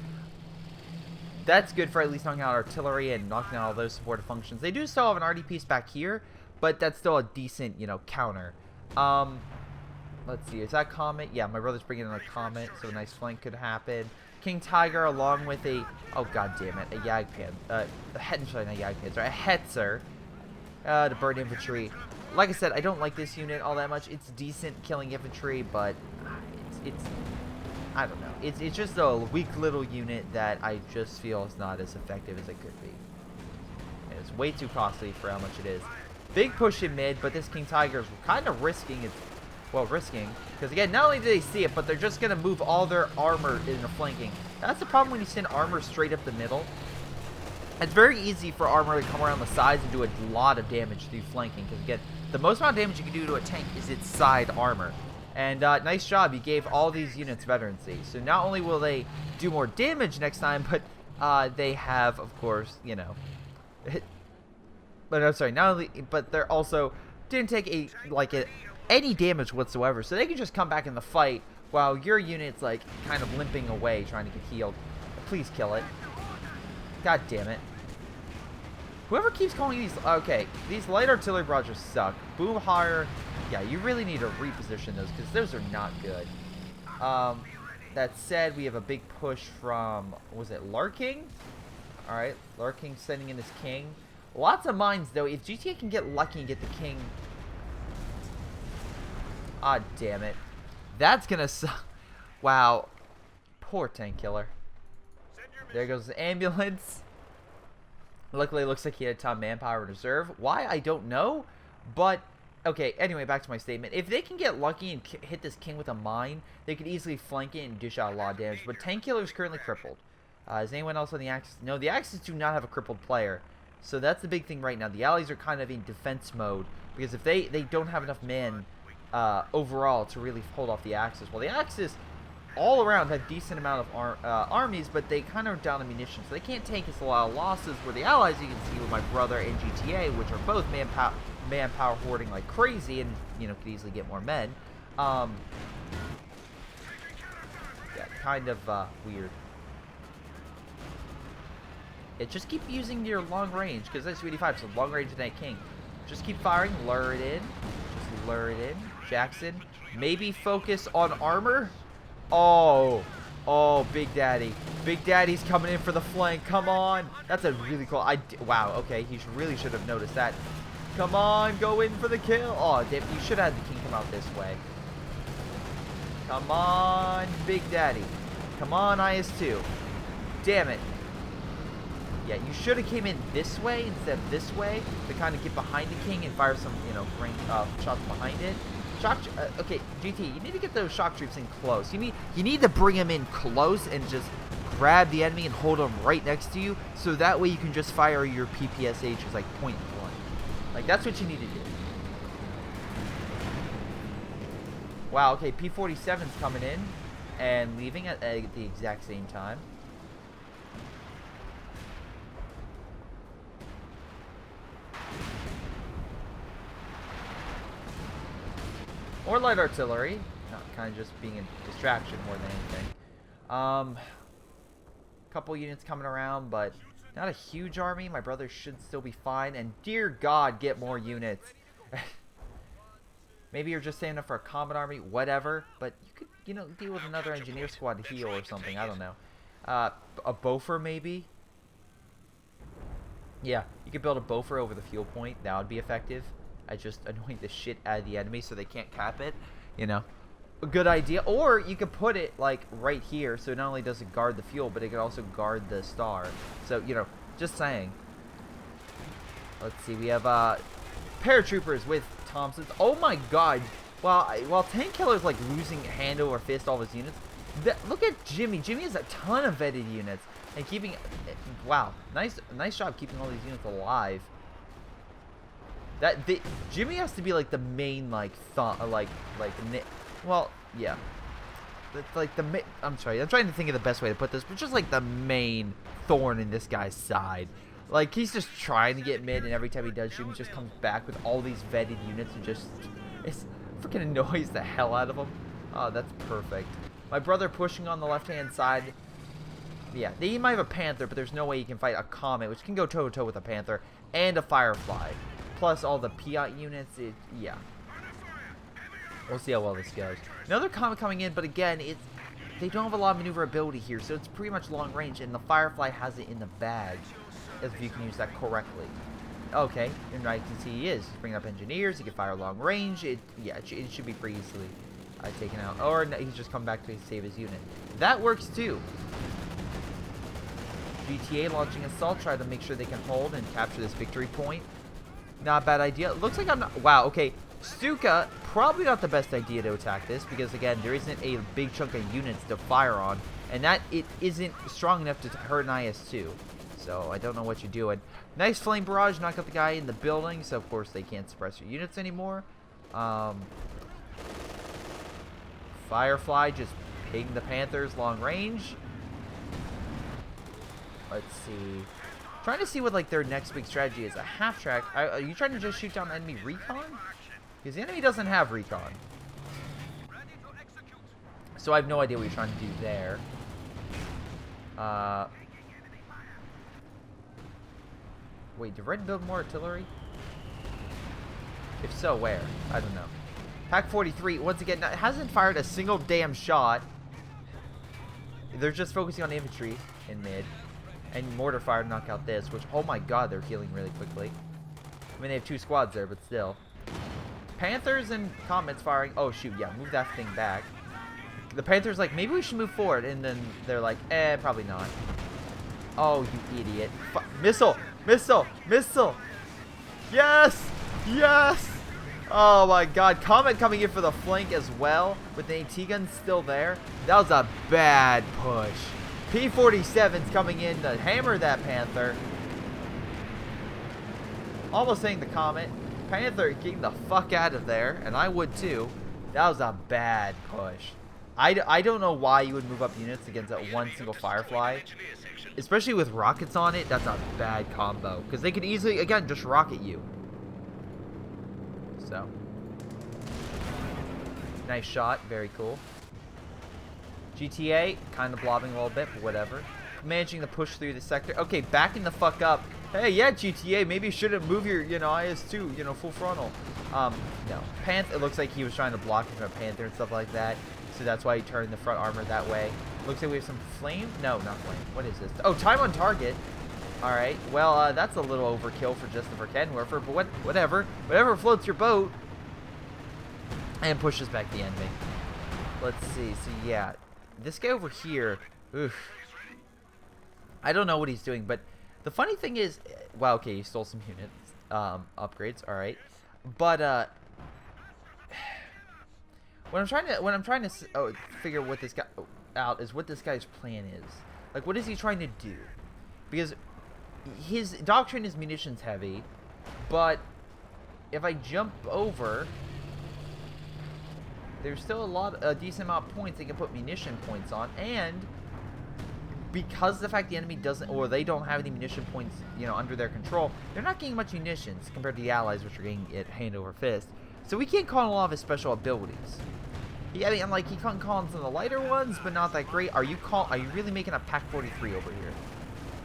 that's good for at least knocking out artillery and knocking out all those supportive functions. They do still have an arty piece back here, but that's still a decent, counter. Let's see, is that Comet? Yeah, my brother's bringing in a Comet, so a nice flank could happen. King Tiger along with a, oh god damn it, a Yagpan, sorry, not Yagpan, sorry, a Hetzer, to burn infantry. Like I said, I don't like this unit all that much. It's decent killing infantry, but it's I don't know. It's just a weak little unit that I just feel is not as effective as it could be. And it's way too costly for how much it is. Big push in mid, but this King Tiger is kind of risking its, well, risking, because again, not only do they see it, but they're just gonna move all their armor in the flanking. That's the problem when you send armor straight up the middle. It's very easy for armor to come around the sides and do a lot of damage through flanking, because again, the most amount of damage you can do to a tank is its side armor. And nice job, you gave all these units veterancy. So not only will they do more damage next time, but they have, of course, but I'm sorry, not only, but they're also didn't take any damage whatsoever, so they can just come back in the fight while your unit's like kind of limping away trying to get healed. Please kill it. God damn it. Whoever keeps calling these, okay, these light artillery barrages suck. Boom higher, yeah, you really need to reposition those because those are not good. That said, we have a big push from, was it Larking? Alright, Larking sending in his king. Lots of mines though. If GTA can get lucky and get the king, ah, damn it. That's gonna suck. Wow. Poor tank killer. There goes the ambulance. Luckily, it looks like he had a ton of manpower in reserve. Why? I don't know. But, okay, anyway, back to my statement. If they can get lucky and hit this king with a mine, they could easily flank it and dish out a lot of damage. But tank killer is currently crippled. Is anyone else on the Axis? No, the Axis do not have a crippled player. So that's the big thing right now. The allies are kind of in defense mode. Because if they don't have enough men overall to really hold off the Axis. Well, the Axis all around have decent amount of armies, but they kind of are down on munitions. So they can't take us a lot of losses, where the allies, you can see with my brother and GTA, which are both manpower hoarding like crazy and, could easily get more men. Yeah, kind of weird. Yeah, just keep using your long range, because that's 285, so long range tonight king. Just keep firing, lure it in. Just lure it in. Jackson, maybe focus on armor. Oh, Big Daddy. Big Daddy's coming in for the flank. Come on. That's a really cool. Wow, okay. He really should have noticed that. Come on, go in for the kill. Oh, damn, you should have had the king come out this way. Come on, Big Daddy. Come on, IS-2. Damn it. Yeah, you should have came in this way instead of this way to kind of get behind the king and fire some, range shots behind it. Okay, GT, you need to get those shock troops in close. You need to bring them in close and just grab the enemy and hold them right next to you, so that way you can just fire your PPSHs like point blank. Like, that's what you need to do. Wow, okay, P-47's coming in and leaving at the exact same time. Or light artillery. Not kind of just being a distraction more than anything. Couple units coming around, but not a huge army. My brother should still be fine. And dear God, get more units. Maybe you're just saving up for a combat army, whatever. But you could, you know, deal with another engineer squad to heal or something. I don't know. A Boffer maybe. Yeah, you could build a Boffer over the fuel point. That would be effective. I just annoying the shit out of the enemy so they can't cap it. You know, a good idea. Or you could put it like right here, so not only does it guard the fuel, but it could also guard the star. So, you know, just saying. Let's see, we have paratroopers with Thompsons. Oh my God! While Tank Killer's like losing hand over fist all of his units, look at Jimmy. Jimmy has a ton of vetted units and keeping. Wow, nice job keeping all these units alive. Jimmy has to be like the main well, yeah. That's like I'm sorry. I'm trying to think of the best way to put this, but just like the main thorn in this guy's side. Like he's just trying to get mid, and every time he does, Jimmy just comes back with all these vetted units and just freaking annoys the hell out of him. Oh, that's perfect. My brother pushing on the left-hand side. Yeah, he might have a Panther, but there's no way he can fight a Comet, which can go toe-to-toe with a Panther, and a Firefly. Plus all the Piat units, yeah. We'll see how well this goes. Another Comet coming in, but again, they don't have a lot of maneuverability here, so it's pretty much long range, and the Firefly has it in the bag, if you can use that correctly. Okay, and I can see he is. He's bringing up engineers, he can fire long range, it should be pretty easily taken out. Or no, he's just come back to save his unit. That works too. GTA launching assault, try to make sure they can hold and capture this victory point. Not a bad idea. It looks like I'm not... Wow, okay. Stuka, probably not the best idea to attack this, because again, there isn't a big chunk of units to fire on, and that it isn't strong enough to hurt an IS-2. So, I don't know what you're doing. Nice flame barrage, knock out the guy in the building, so of course they can't suppress your units anymore. Firefly just ping the Panthers long range. Let's see. Trying to see what like their next big strategy is. A half track. Are you trying to just shoot down enemy recon? Because the enemy doesn't have recon. So I have no idea what you're trying to do there. Wait, did Red build more artillery? If so, where? I don't know. Pack 43, once again, hasn't fired a single damn shot. They're just focusing on infantry in mid. And mortar fire to knock out this, which, oh my God, they're healing really quickly. I mean, they have two squads there, but still. Panthers and Comets firing. Oh, shoot, yeah, move that thing back. The Panthers like, maybe we should move forward. And then they're like, probably not. Oh, you idiot. Missile! Missile! Missile! Yes! Yes! Oh my God, Comet coming in for the flank as well, with the AT guns still there. That was a bad push. P-47's coming in to hammer that Panther. Almost saying the Comet. Panther getting the fuck out of there, and I would too. That was a bad push. I don't know why you would move up units against that one single Firefly. Especially with rockets on it, that's a bad combo. Because they could easily, again, just rocket you. So. Nice shot, very cool. GTA, kind of blobbing a little bit, but whatever. Managing to push through the sector. Okay, backing the fuck up. Hey, yeah, GTA, maybe you shouldn't move your, IS-2, full frontal. No. Panther, it looks like he was trying to block him from a Panther and stuff like that. So that's why he turned the front armor that way. Looks like we have some flame. No, not flame. What is this? Oh, time on target. Alright, well, that's a little overkill for just the Verkenwerfer, but whatever. Whatever floats your boat. And pushes back the enemy. Let's see. So, yeah. This guy over here, oof. I don't know what he's doing, but the funny thing is, wow, okay, he stole some units, upgrades, all right, but when I'm trying to figure what this guy out is what this guy's plan is. Like, what is he trying to do? Because his doctrine is munitions heavy, but if I jump over, there's still a decent amount of points they can put munition points on, and because of the fact the enemy doesn't, or they don't have any munition points, you know, under their control, they're not getting much munitions compared to the allies, which are getting it hand over fist. So we can't call on a lot of his special abilities. Yeah, I mean, like, he can't call on some of the lighter ones, but not that great. Are you really making a Pack 43 over here?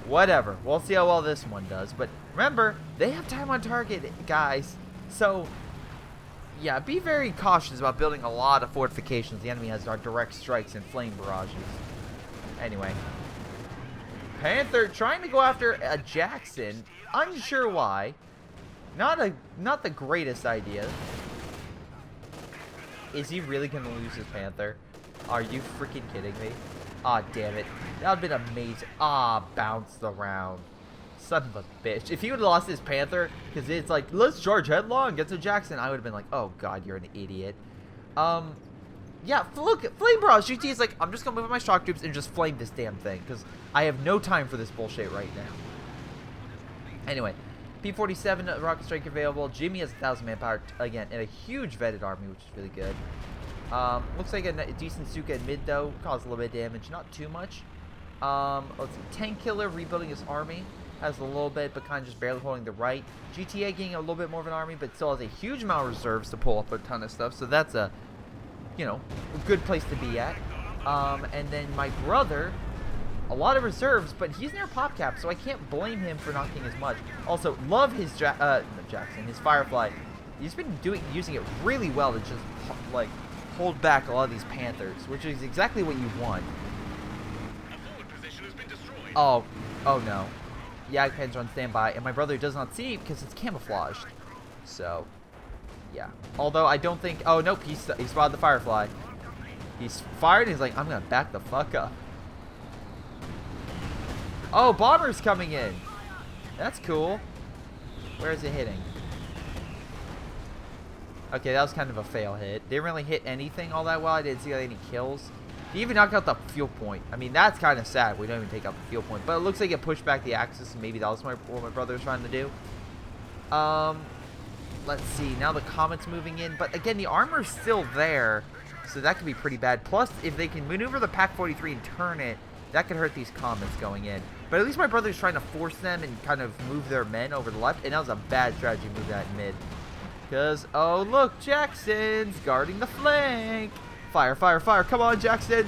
Whatever. We'll see how well this one does. But remember, they have time on target, guys. So, yeah, be very cautious about building a lot of fortifications. The enemy has our direct strikes and flame barrages. Anyway. Panther trying to go after a Jackson. Unsure why. Not the greatest idea. Is he really going to lose his Panther? Are you freaking kidding me? Aw, damn it. That would have been amazing. Ah, bounced around. Son of a bitch. If he would have lost his Panther, because it's like, let's charge headlong, get to Jackson, I would have been like, oh god, you're an idiot. Yeah, look, Flame Barrage. GT is like, I'm just going to move my shock troops and just flame this damn thing, because I have no time for this bullshit right now. Anyway, P-47 rocket strike available. Jimmy has 1,000 manpower again, and a huge vetted army, which is really good. Looks like a decent stuka in mid though, caused a little bit of damage, not too much. Let's see, Tank Killer rebuilding his army, has a little bit, but kind of just barely holding the right. GTA getting a little bit more of an army, but still has a huge amount of reserves to pull up a ton of stuff, so that's a, you know, a good place to be at. And then my brother, a lot of reserves, but he's near pop cap, so I can't blame him for not getting as much. Also, love his Jackson, his Firefly. He's been using it really well to just like hold back a lot of these Panthers, which is exactly what you want. Oh no. Yeah, Panthers on standby, and my brother does not see because it's camouflaged. So, yeah. Although I don't think. Oh nope, he spotted the Firefly. He's fired. And he's like, I'm gonna back the fuck up. Oh, bomber's coming in. That's cool. Where is it hitting? Okay, that was kind of a fail hit. Didn't really hit anything all that well. I didn't see any kills. He even knocked out the fuel point. I mean, that's kind of sad. We don't even take out the fuel point. But it looks like it pushed back the Axis, and maybe that was what my brother was trying to do. Let's see. Now the Comet's moving in. But again, the armor's still there. So that could be pretty bad. Plus, if they can maneuver the Pack 43 and turn it, that could hurt these Comets going in. But at least my brother's trying to force them and kind of move their men over the left. And that was a bad strategy to move that in mid. Because, oh look, Jackson's guarding the flank. Fire, fire, fire. Come on, Jackson.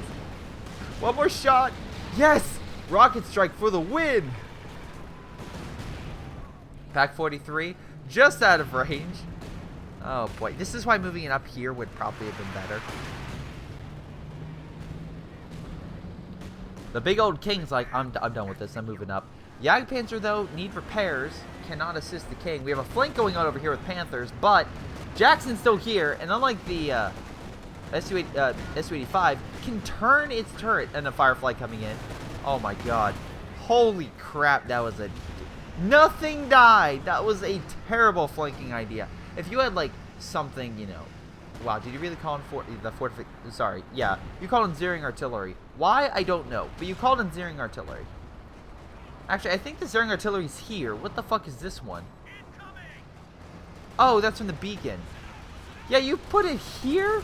One more shot. Yes! Rocket strike for the win. Pack 43, just out of range. Oh boy, this is why moving it up here would probably have been better. The big old king's like, I'm done with this, I'm moving up. Jagdpanzer, though, need repairs, cannot assist the king. We have a flank going on over here with Panthers, but Jackson's still here, and unlike the Su-85, can turn its turret, and a Firefly coming in. Oh my god. Holy crap, that was a... Nothing died! That was a terrible flanking idea. If you had, like, something, you know... Wow, did you really call in Sorry, yeah. You called in Zeering Artillery. Why? I don't know. But you called in Zeering Artillery. Actually, I think the Zeering Artillery's here. What the fuck is this one? Oh, that's from the beacon. Yeah, you put it here?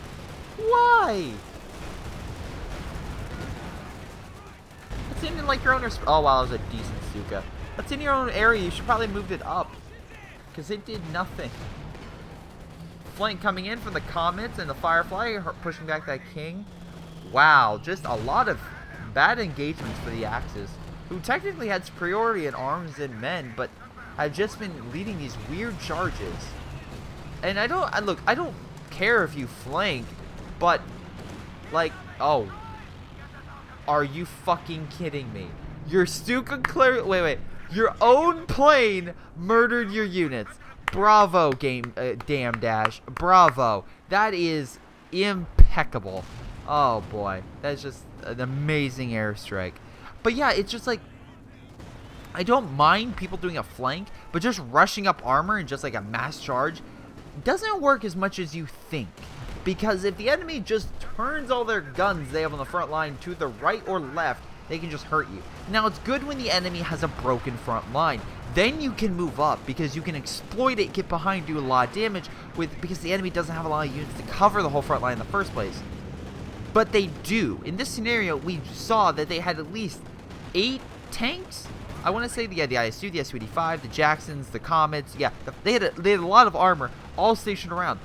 Why? It's in like your own... Oh, wow, that was a decent Stuka. That's in your own area. You should probably have moved it up. Because it did nothing. Flank coming in from the Comets and the Firefly pushing back that king. Wow, just a lot of bad engagements for the Axis, who technically had superiority in arms and men, but have just been leading these weird charges. And I don't care if you flank, but like, oh, are you fucking kidding me? Your Stuka clear, wait, your own plane murdered your units. Bravo, damn dash. Bravo. That is impeccable. Oh boy, that's just an amazing airstrike. But yeah, it's just like, I don't mind people doing a flank, but just rushing up armor and just like a mass charge doesn't work as much as you think. Because if the enemy just turns all their guns they have on the front line to the right or left, they can just hurt you. Now, it's good when the enemy has a broken front line. Then you can move up because you can exploit it, get behind, do a lot of damage because the enemy doesn't have a lot of units to cover the whole front line in the first place. But they do. In this scenario, we saw that they had at least 8 tanks. I want to say the IS-2, the Su-85, the Jacksons, the Comets. Yeah, they had a lot of armor all stationed around.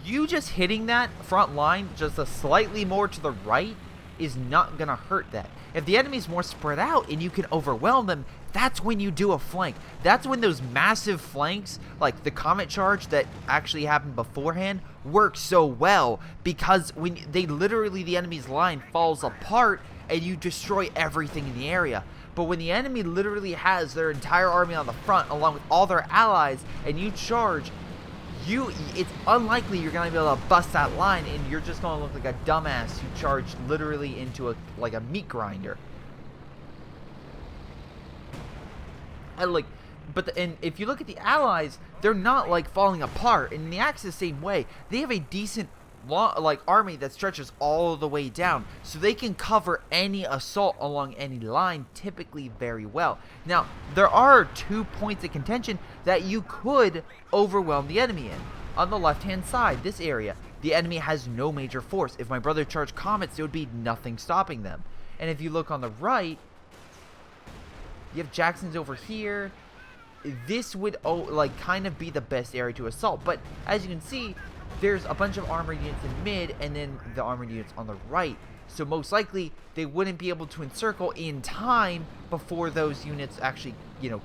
You just hitting that front line just a slightly more to the right is not going to hurt that. If the enemy's more spread out and you can overwhelm them, that's when you do a flank. That's when those massive flanks, like the Comet charge that actually happened beforehand, work so well, because when the enemy's line falls apart and you destroy everything in the area. But when the enemy literally has their entire army on the front along with all their allies and you charge, it's unlikely you're going to be able to bust that line, and you're just going to look like a dumbass who charged literally into a meat grinder. And if you look at the allies, they're not like falling apart. And the Axis, same way, they have a decent army that stretches all the way down, so they can cover any assault along any line typically very well. Now, there are 2 points of contention that you could overwhelm the enemy in. On the left hand side, this area, the enemy has no major force. If my brother charged Comets, there would be nothing stopping them. And if you look on the right, you have Jacksons over here. This would kind of be the best area to assault, but as you can see, there's a bunch of armored units in mid and then the armored units on the right. So most likely they wouldn't be able to encircle in time before those units actually,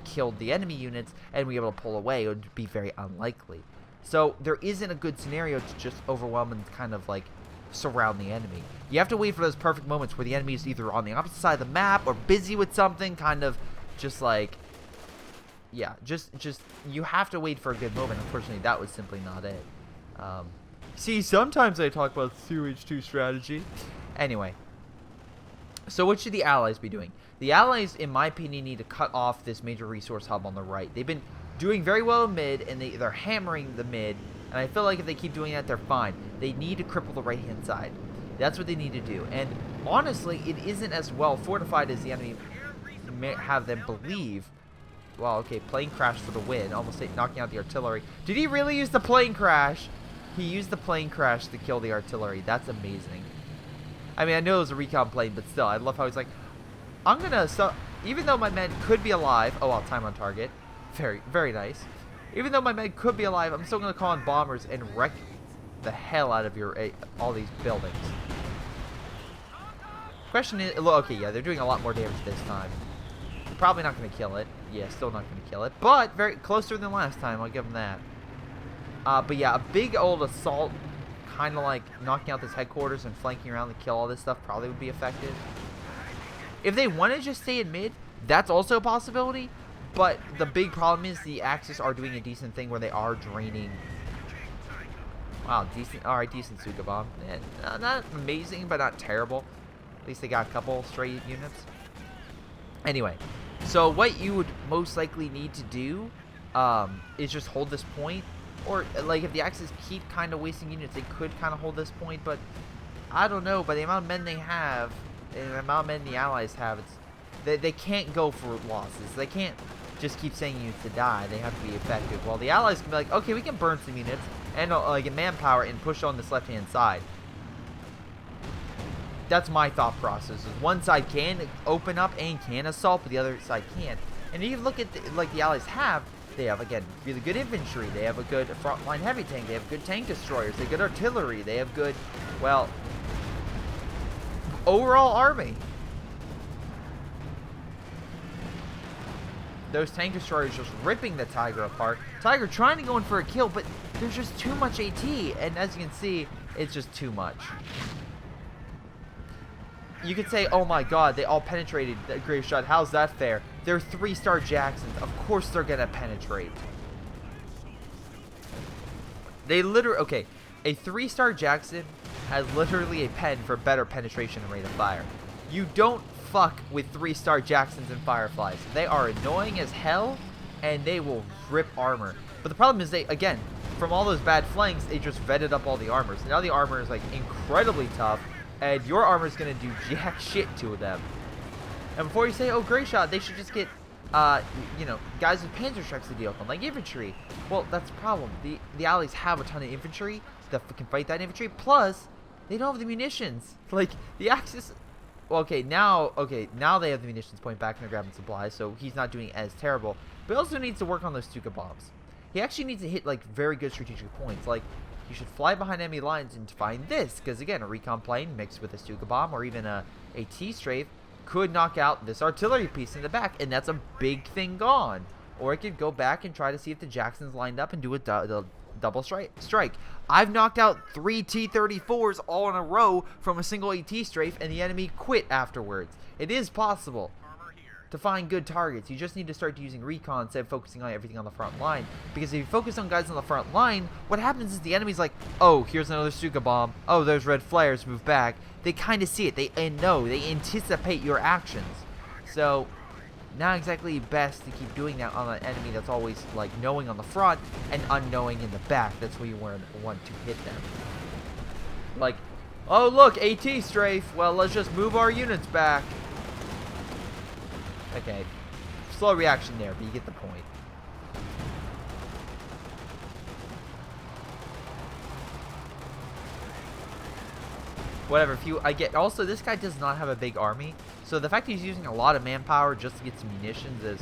killed the enemy units and be able to pull away. It would be very unlikely. So there isn't a good scenario to just overwhelm and kind of surround the enemy. You have to wait for those perfect moments where the enemy is either on the opposite side of the map or busy with something, kind of just you have to wait for a good moment. Unfortunately, that was simply not it. See, sometimes I talk about 2H2 strategy. Anyway, so what should the Allies be doing? The Allies, in my opinion, need to cut off this major resource hub on the right. They've been doing very well in mid, and they're hammering the mid, and I feel like if they keep doing that, they're fine. They need to cripple the right-hand side. That's what they need to do. And honestly, it isn't as well fortified as the enemy may have them believe. Well, okay, plane crash for the win, almost knocking out the artillery. Did he really use the plane crash? He used the plane crash to kill the artillery. That's amazing. I mean, I know it was a recon plane, but still, I love how he's like, I'm gonna, even though my men could be alive, oh, I'll time on target. Very, very nice. Even though my men could be alive, I'm still gonna call in bombers and wreck the hell out of all these buildings. Question is, okay, yeah, they're doing a lot more damage this time. Probably not gonna kill it. Yeah, still not gonna kill it, but very closer than last time, I'll give them that. But yeah, a big old assault, kind of like knocking out this headquarters and flanking around to kill all this stuff probably would be effective. If they want to just stay in mid, that's also a possibility, but the big problem is the Axis are doing a decent thing where they are draining. Wow, decent, alright, decent Stuka bomb. Not amazing, but not terrible. At least they got a couple stray units. Anyway, so what you would most likely need to do is just hold this point. Or, if the Axis keep kind of wasting units, they could kind of hold this point, but I don't know. By the amount of men they have, and the amount of men the Allies have, they can't go for losses. They can't just keep sending units to die. They have to be effective. Well, the Allies can be like, okay, we can burn some units and get manpower and push on this left-hand side. That's my thought process. Is one side can open up and can assault, but the other side can't. And if you look at the Allies have. They have, again, really good infantry. They have a good frontline heavy tank. They have good tank destroyers. They have good artillery. They have good, well, overall army. Those tank destroyers just ripping the Tiger apart. Tiger trying to go in for a kill, but there's just too much AT. And as you can see, it's just too much. You could say, oh my god, they all penetrated the Greyshot. How's that fair? They're 3-star Jacksons. Of course they're going to penetrate. They literally... Okay, a 3-star Jackson has literally a pen for better penetration and rate of fire. You don't fuck with 3-star Jacksons and Fireflies. They are annoying as hell, and they will rip armor. But the problem is they, again, from all those bad flanks, they just vetted up all the armor. So now the armor is, incredibly tough. and your armor is going to do jack shit to them. And before you say, oh, Greyshot, they should just get, you know, guys with panzer strikes to deal with them, like infantry. Well, that's the problem. The allies have a ton of infantry that can fight that infantry, plus they don't have the munitions. Like, the Axis... Well, okay, now they have the munitions point back and they're grabbing supplies, so he's not doing as terrible. But he also needs to work on those stuka bombs. He actually needs to hit, like, very good strategic points. Like, you should fly behind enemy lines and find this, because, again, a recon plane mixed with a stuka bomb or even a T-strafe could knock out this artillery piece in the back, and that's a big thing gone. Or it could go back and try to see if the Jacksons lined up and do a double strike. I've knocked out 3 T-34s all in a row from a single AT strafe, and the enemy quit afterwards. It is possible to find good targets. You just need to start using recon instead of focusing on everything on the front line. Because if you focus on guys on the front line, what happens is the enemy's like, oh, here's another stuka bomb. Oh, there's red flares. Move back. They kind of see it. They anticipate your actions. So, not exactly best to keep doing that on an enemy that's always like knowing on the front and unknowing in the back. That's where you want to hit them. Like, oh look, AT strafe. Well, let's just move our units back. Okay, slow reaction there, but you get the point. Whatever. Also, this guy does not have a big army, so the fact he's using a lot of manpower just to get some munitions is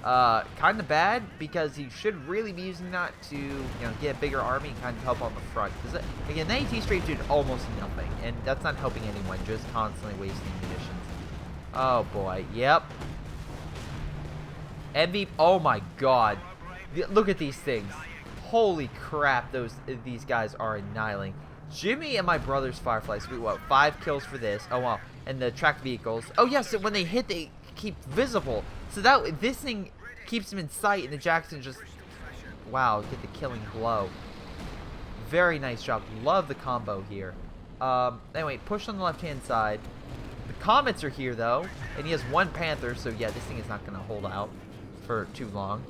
kind of bad, because he should really be using that to, get a bigger army and kind of help on the front. Because again, the AT strafe did almost nothing, and that's not helping anyone. Just constantly wasting munitions. Oh boy. Yep. Oh my god. Look at these things. Holy crap, these guys are annihilating. Jimmy and my brother's Fireflies, what, 5 kills for this. Oh wow. And the tracked vehicles. Oh yes, when they hit, they keep visible. So this thing keeps them in sight, and the Jackson just, wow, get the killing blow. Very nice job. Love the combo here. Anyway, push on the left-hand side. The Comets are here though, and he has 1 Panther, so yeah, this thing is not gonna hold out for too long.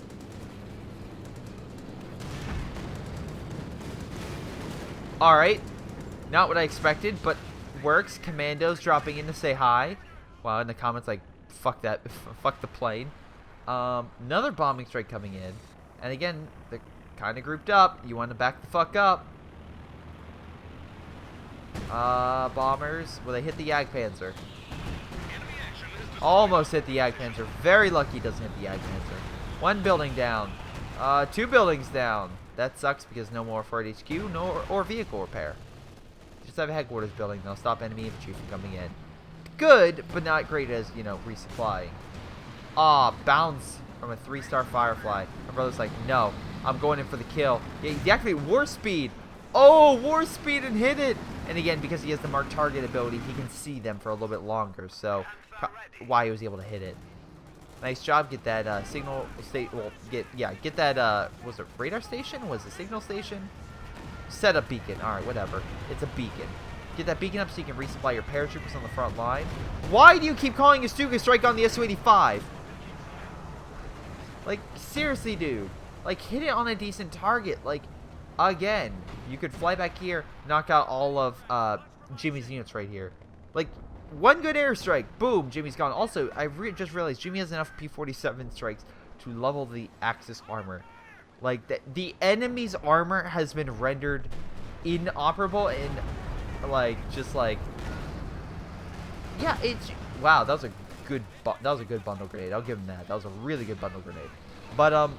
Alright, not what I expected, but works. Commandos dropping in to say hi. Wow, and the Comets like, fuck that, fuck the plane. Another bombing strike coming in, and again, they're kind of grouped up. You want to back the fuck up. Bombers, well, they hit the Jagdpanzer. Almost hit the Jagdpanzer. Very lucky he doesn't hit the Jagdpanzer. 1 building down. 2 buildings down. That sucks because no more Fort HQ or vehicle repair. Just have a headquarters building. They'll stop enemy infantry from coming in. Good, but not great as, resupplying. Bounce from a 3-star Firefly. My brother's like, no, I'm going in for the kill. Yeah, he deactivated War Speed. Oh, War Speed and hit it. And again, because he has the mark target ability, he can see them for a little bit longer. So, why he was able to hit it. Nice job. Get that signal state. Well, get that. Was it radar station? Was it signal station? Set up beacon. All right, whatever. It's a beacon. Get that beacon up so you can resupply your paratroopers on the front line. Why do you keep calling a stuka strike on the Su-85? Like, seriously, dude. Like, hit it on a decent target. Like, again, you could fly back here, knock out all of Jimmy's units right here. Like, 1 good airstrike, boom, Jimmy's gone. Also, I just realized Jimmy has enough P-47 strikes to level the Axis armor. Like, the enemy's armor has been rendered inoperable and, yeah, it's, wow, that was a good bundle grenade. I'll give him that. That was a really good bundle grenade. But,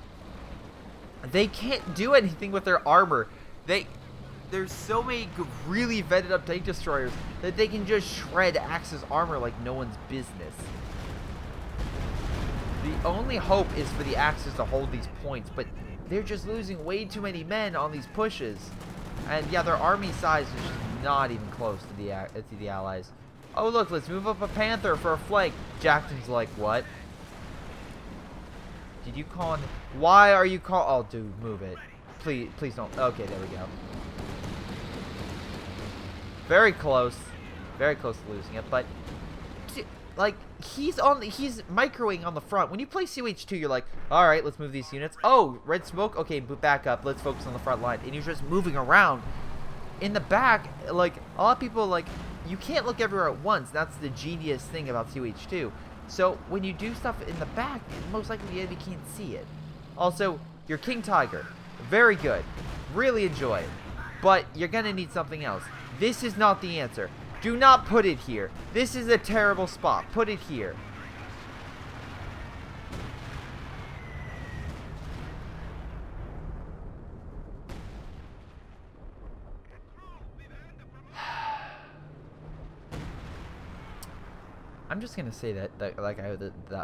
they can't do anything with their armor. There's so many really vetted up tank destroyers that they can just shred Axis armor like no one's business. The only hope is for the Axis to hold these points, but they're just losing way too many men on these pushes. And yeah, their army size is just not even close to the Allies. Oh look, let's move up a Panther for a flank. Jackson's like, what? Did you call on? Why are you oh dude, move it. Please don't. Okay, there we go. Very close to losing it, but like he's microing on the front. When you play CH2, you're like, all right, let's move these units. Oh, red smoke. Okay, back up. Let's focus on the front line. And you're just moving around. in the back, like, a lot of people, like, you can't look everywhere at once. That's the genius thing about 2H2. So, when you do stuff in the back, most likely the enemy can't see it. Also, your King Tiger, very good. Really enjoy it. But you're going to need something else. This is not the answer. Do not put it here. This is a terrible spot. Put it here. I'm just gonna say that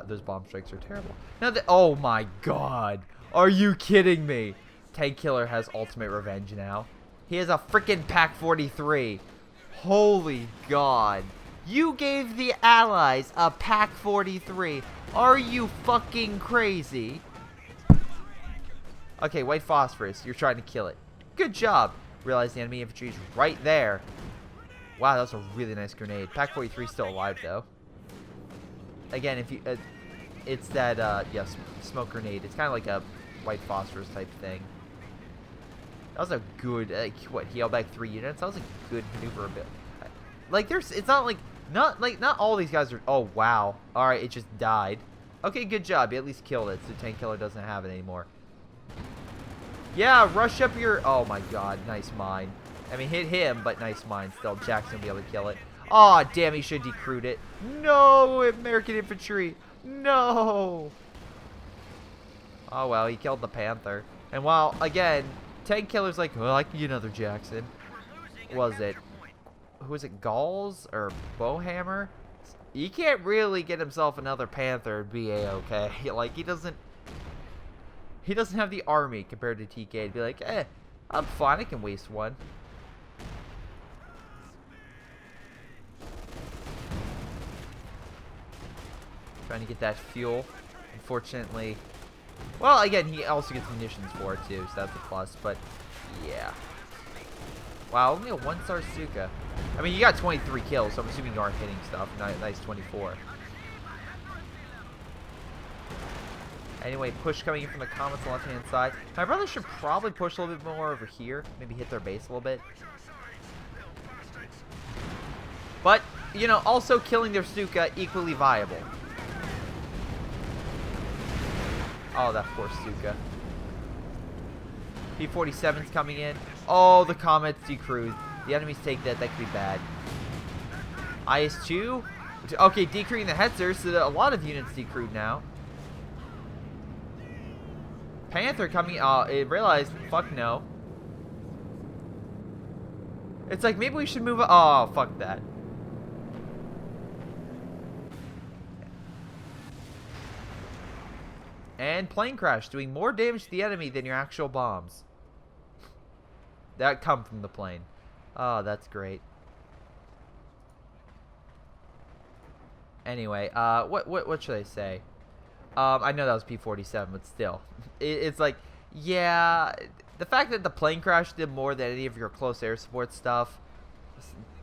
those bomb strikes are terrible. Now that, oh my god, are you kidding me? Tank Killer has ultimate revenge now. He has a freaking Pack 43. Holy god, you gave the allies a Pack 43. Are you fucking crazy? Okay, white phosphorus, you're trying to kill it. Good job. Realize the enemy infantry is right there. Wow, that was a really nice grenade. Pack 43 is still alive though. Again, if you, it's that, yes, smoke grenade. It's kind of like a white phosphorus type thing. That was a good, what, he held back 3 units? That was a good maneuver a bit. Like, it's not like, not all these guys are, oh, wow. Alright, it just died. Okay, good job. You at least killed it, so Tank Killer doesn't have it anymore. Yeah, rush up your, oh my god, nice mine. I mean, hit him, but nice mine still. Jackson will be able to kill it. Aw, oh, damn, he should decrewed it. No, American infantry. No. Oh, well, he killed the Panther. And while, again, Tank Killer's like, well, I can get another Jackson. Was it? Who was it? Gauls or Bowhammer? He can't really get himself another Panther and be A-okay. Like, he doesn't have the army compared to TK to be like, I'm fine, I can waste one. Trying to get that fuel. Unfortunately. Well, again, he also gets munitions for it too, so that's a plus, but yeah. Wow, only a 1-star stuka. I mean, you got 23 kills, so I'm assuming you aren't hitting stuff. Nice 24. Anyway, push coming in from the comments on the left-hand side. My brother should probably push a little bit more over here. Maybe hit their base a little bit. But, you know, also killing their stuka equally viable. Oh, that poor stuka. P-47's coming in. Oh, the Comet's decrewed. The enemies take that. That could be bad. IS-2. Okay, decrewing the Hetzer, so a lot of units decrewed now. Panther coming. It realized. Fuck no. It's like, maybe we should move. Oh, fuck that. And plane crash, doing more damage to the enemy than your actual bombs. That come from the plane. Oh, that's great. Anyway, what should I say? I know that was P-47, but still. It's like, yeah, the fact that the plane crash did more than any of your close air support stuff,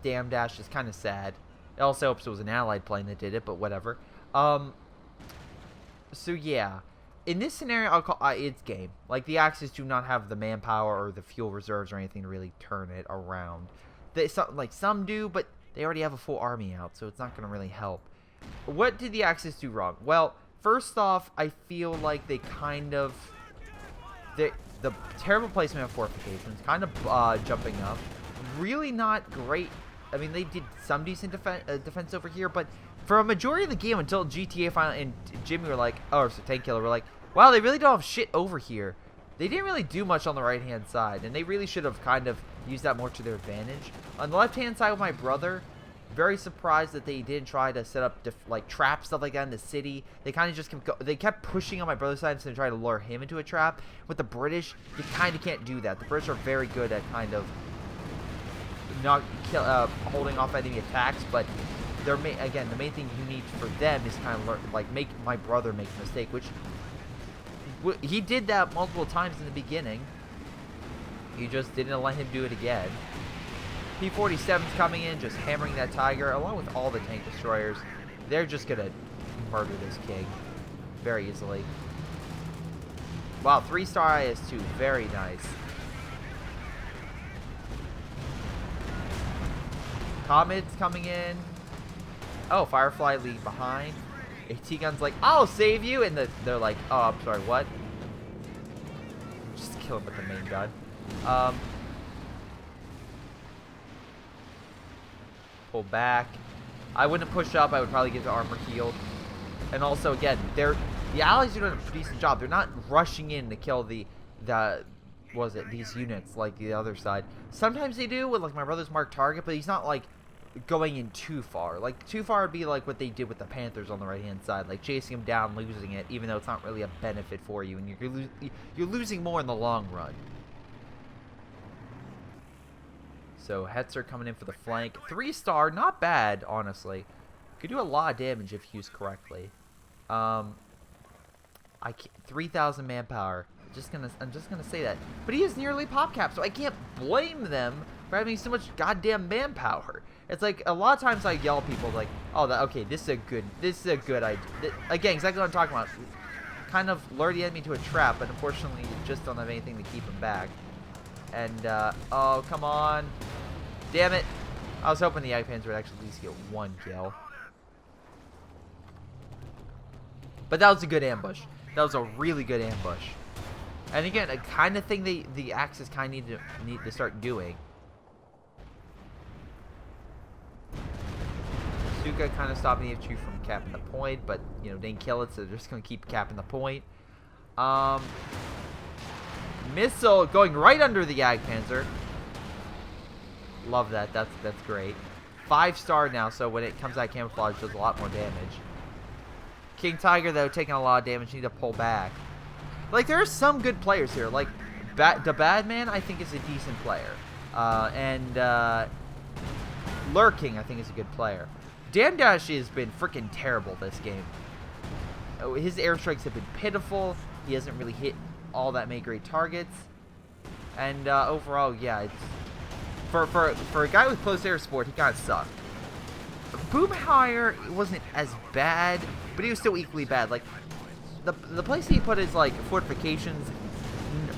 damn dash, is kind of sad. It also hopes it was an allied plane that did it, but whatever. So yeah. In this scenario, I'll call it's game. Like, the Axis do not have the manpower or the fuel reserves or anything to really turn it around. Some do, but they already have a full army out, so it's not going to really help. What did the Axis do wrong? Well, first off, I feel like they kind of... The terrible placement of fortifications, kind of jumping up. Really not great. I mean, they did some decent defense over here, but for a majority of the game until GTA finally and Jimmy were like, or Tank Killer were like, wow, they really don't have shit over here. They didn't really do much on the right-hand side, and they really should have kind of used that more to their advantage. On the left-hand side with my brother, very surprised that they didn't try to set up like trap stuff like that in the city. They kind of just kept pushing on my brother's side instead of trying to lure him into a trap. With the British, you kind of can't do that. The British are very good at kind of not holding off enemy attacks, but again, the main thing you need for them is kind of like make my brother make a mistake, which he did that multiple times in the beginning. You just didn't let him do it again. P-47's coming in, just hammering that Tiger, along with all the tank destroyers. They're just gonna murder this king very easily. Wow, 3-star IS-2, very nice. Comet's coming in. Oh, Firefly leave behind. AT Gun's like, I'll save you. And they're like, oh, I'm sorry, what? Just kill him with the main gun. Pull back. I wouldn't push up. I would probably get the armor healed. And also, again, the allies are doing a decent job. They're not rushing in to kill these units like the other side. Sometimes they do with like my brother's marked target, but he's not like going in too far. Like too far would be like what they did with the Panthers on the right hand side, like chasing him down, losing it, even though it's not really a benefit for you, and you're losing more in the long run. So Hetzer coming in for the flank, 3-star, not bad honestly. Could do a lot of damage if used correctly. 3,000 manpower. I'm just gonna say that. But he is nearly pop cap, so I can't blame them for having so much goddamn manpower. It's like a lot of times I yell at people like, "Oh, okay, this is a good idea." Again, exactly what I'm talking about. Kind of lure the enemy to a trap, but unfortunately, you just don't have anything to keep him back. And oh, come on, damn it! I was hoping the Jagdpanzer would actually at least get 1 kill. But that was a good ambush. That was a really good ambush. And again, a kind of thing the Axis kind of need to start doing. Stuka kind of stopping the HQ from capping the point, but you know, they didn't kill it, so they're just gonna keep capping the point. Missile going right under the Jagdpanzer. Love that. That's great. 5-star now, so when it comes out camouflage, it does a lot more damage. King Tiger though taking a lot of damage, need to pull back. Like there are some good players here. Like the Badman I think is a decent player, and Lurking I think is a good player. Damdash has been freaking terrible this game. His airstrikes have been pitiful. He hasn't really hit all that many great targets, and overall, yeah, it's for a guy with close air support, he kind of sucked. Boomhire wasn't as bad, but he was still equally bad. Like the place he put his like fortifications,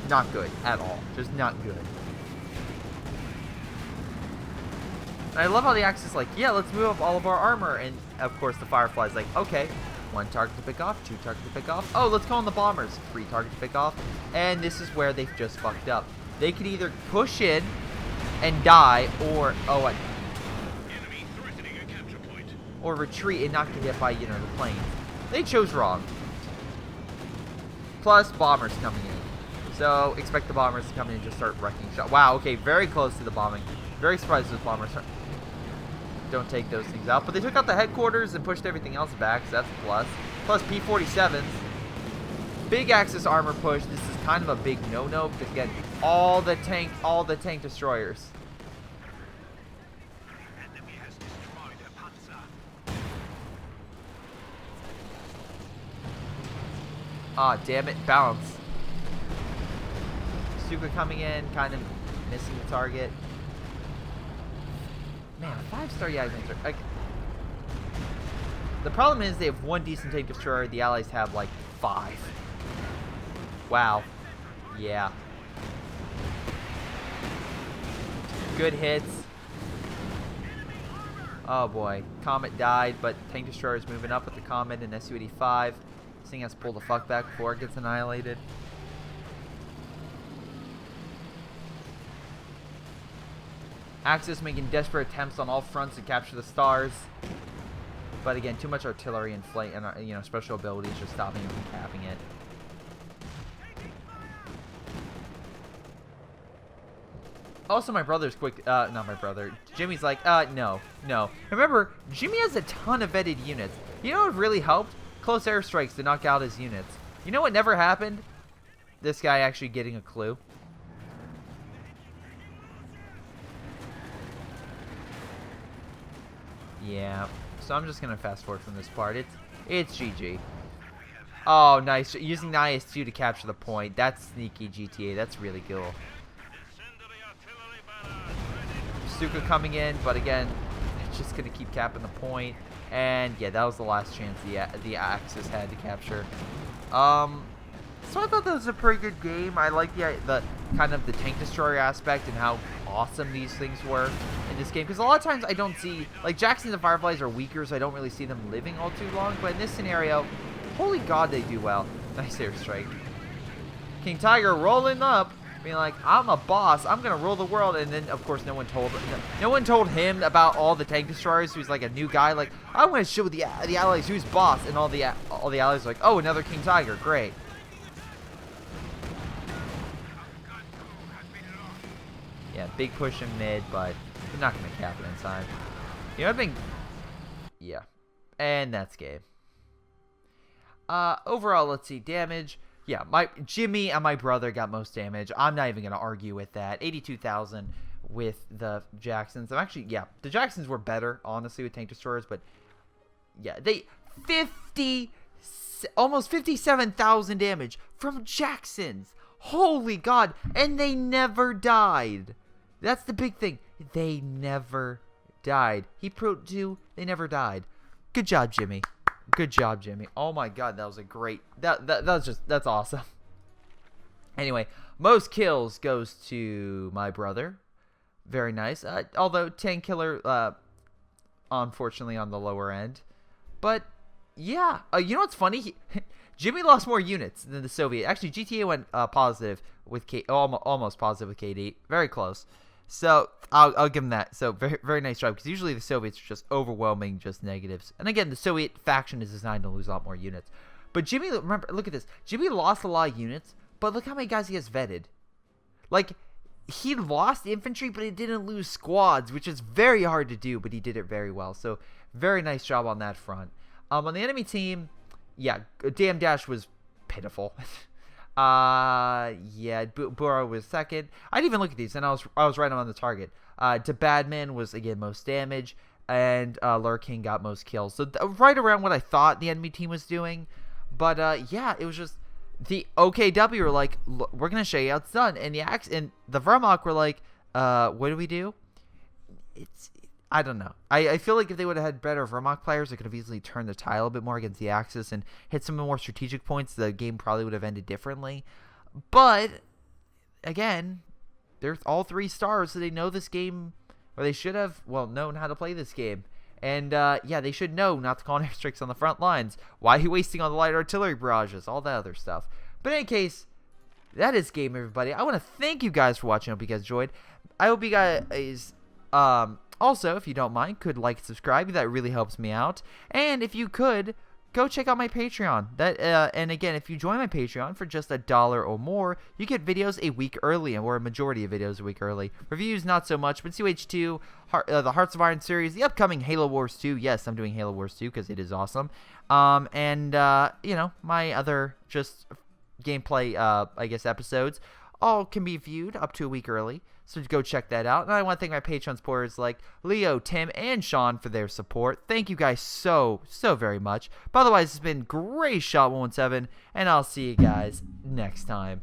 not good at all. Just not good. And I love how the Axis is like, yeah, let's move up all of our armor, and of course the Firefly's like, okay, 1 target to pick off, 2 targets to pick off. Oh, let's call in the bombers, 3 targets to pick off, and this is where they've just fucked up. They could either push in and die, or or retreat and not get hit by, you know, the planes. They chose wrong. Plus, bombers coming in. So, expect the bombers to come in and just start wrecking shot. Wow, okay, very close to the bombing. Very surprised those bombers don't take those things out. But they took out the headquarters and pushed everything else back, so that's a plus. Plus, P-47s. Big Axis armor push. This is kind of a big no-no, because again, all the tank destroyers. Ah, damn it, balance. Stuka coming in, kind of missing the target. Man, 5-star Jagdpanzer. Like, the problem is they have 1 decent tank destroyer. The Allies have like 5. Wow. Yeah. Good hits. Oh boy, Comet died, but tank destroyer is moving up with the Comet and Su-85. Seeing us pull the fuck back before it gets annihilated. Axis making desperate attempts on all fronts to capture the stars, but again, too much artillery and flight and you know, special abilities just stopping him from capping it. Also, my brother's quick. Not my brother. Jimmy's like, no. Remember, Jimmy has a ton of vetted units. You know what really helped? Close airstrikes to knock out his units. You know what never happened? This guy actually getting a clue. Yeah, so I'm just gonna fast forward from this part. It's GG. Oh, nice. Using the IS-2 to capture the point. That's sneaky GTA. That's really cool. Stuka coming in, but again, it's just gonna keep capping the point. And yeah, that was the last chance the Axis had to capture. So I thought that was a pretty good game. I like the kind of the tank destroyer aspect and how awesome these things were. And in this game, because a lot of times I don't see, like, Jacksons and Fireflies are weaker, so I don't really see them living all too long, but in this scenario, holy god, they do well. Nice airstrike. King Tiger rolling up, being like, I'm a boss, I'm gonna rule the world, and then, of course, no one told him about all the tank destroyers, who's, like, a new guy, like, I want to show the allies who's boss, and all the allies are like, oh, another King Tiger, great. Yeah, big push in mid, but they're not going to cap it in time. You know, yeah. And that's game. Overall, let's see, damage. Yeah, Jimmy and my brother got most damage. I'm not even going to argue with that. 82,000 with the Jacksons. I'm actually, yeah, the Jacksons were better, honestly, with tank destroyers, but yeah, almost 57,000 damage from Jacksons. Holy god, and they never died. That's the big thing. They never died. He proved to, they never died. Good job, Jimmy. Good job, Jimmy. Oh my god, that was a great, that's awesome. Anyway, most kills goes to my brother. Very nice. Although 10 killer, unfortunately on the lower end. But yeah, you know what's funny? Jimmy lost more units than the Soviet. Actually, GTA went positive with almost positive with KD. Very close. So I'll give him that. So very, very nice job, because usually the Soviets are just overwhelming, just negatives. And again, the Soviet faction is designed to lose a lot more units. But Jimmy, remember, look at this. Jimmy lost a lot of units, but look how many guys he has vetted. Like, he lost infantry, but he didn't lose squads, which is very hard to do, but he did it very well. So very nice job on that front. On the enemy team, yeah, Damn Dash was pitiful. Yeah, Burrow was second. I didn't even look at these, and I was right on the target. To Badman was, again, most damage, and Lure King got most kills. So right around what I thought the enemy team was doing. But yeah, it was just the OKW were like, we're gonna show you how it's done, and the Wehrmacht were like, what do we do? I don't know. I feel like if they would have had better Wehrmacht players, they could have easily turned the tile a bit more against the Axis and hit some more strategic points. The game probably would have ended differently. But, again, they're all 3 stars, so they know this game, or they should have, well, known how to play this game. And, yeah, they should know not to call in airstrikes on the front lines. Why are you wasting on the light artillery barrages? All that other stuff. But in any case, that is game, everybody. I want to thank you guys for watching. I hope you guys enjoyed. I hope you guys, also, if you don't mind, could like and subscribe. That really helps me out. And if you could, go check out my Patreon. And again, if you join my Patreon for just $1 or more, you get videos a week early, or a majority of videos a week early. Reviews, not so much, but COH2, the Hearts of Iron series, the upcoming Halo Wars 2. Yes, I'm doing Halo Wars 2 because it is awesome. And you know, my other just gameplay, I guess, episodes all can be viewed up to a week early. So go check that out. And I want to thank my Patreon supporters like Leo, Tim, and Sean for their support. Thank you guys so very much. But otherwise, it's been Greyshot117, and I'll see you guys next time.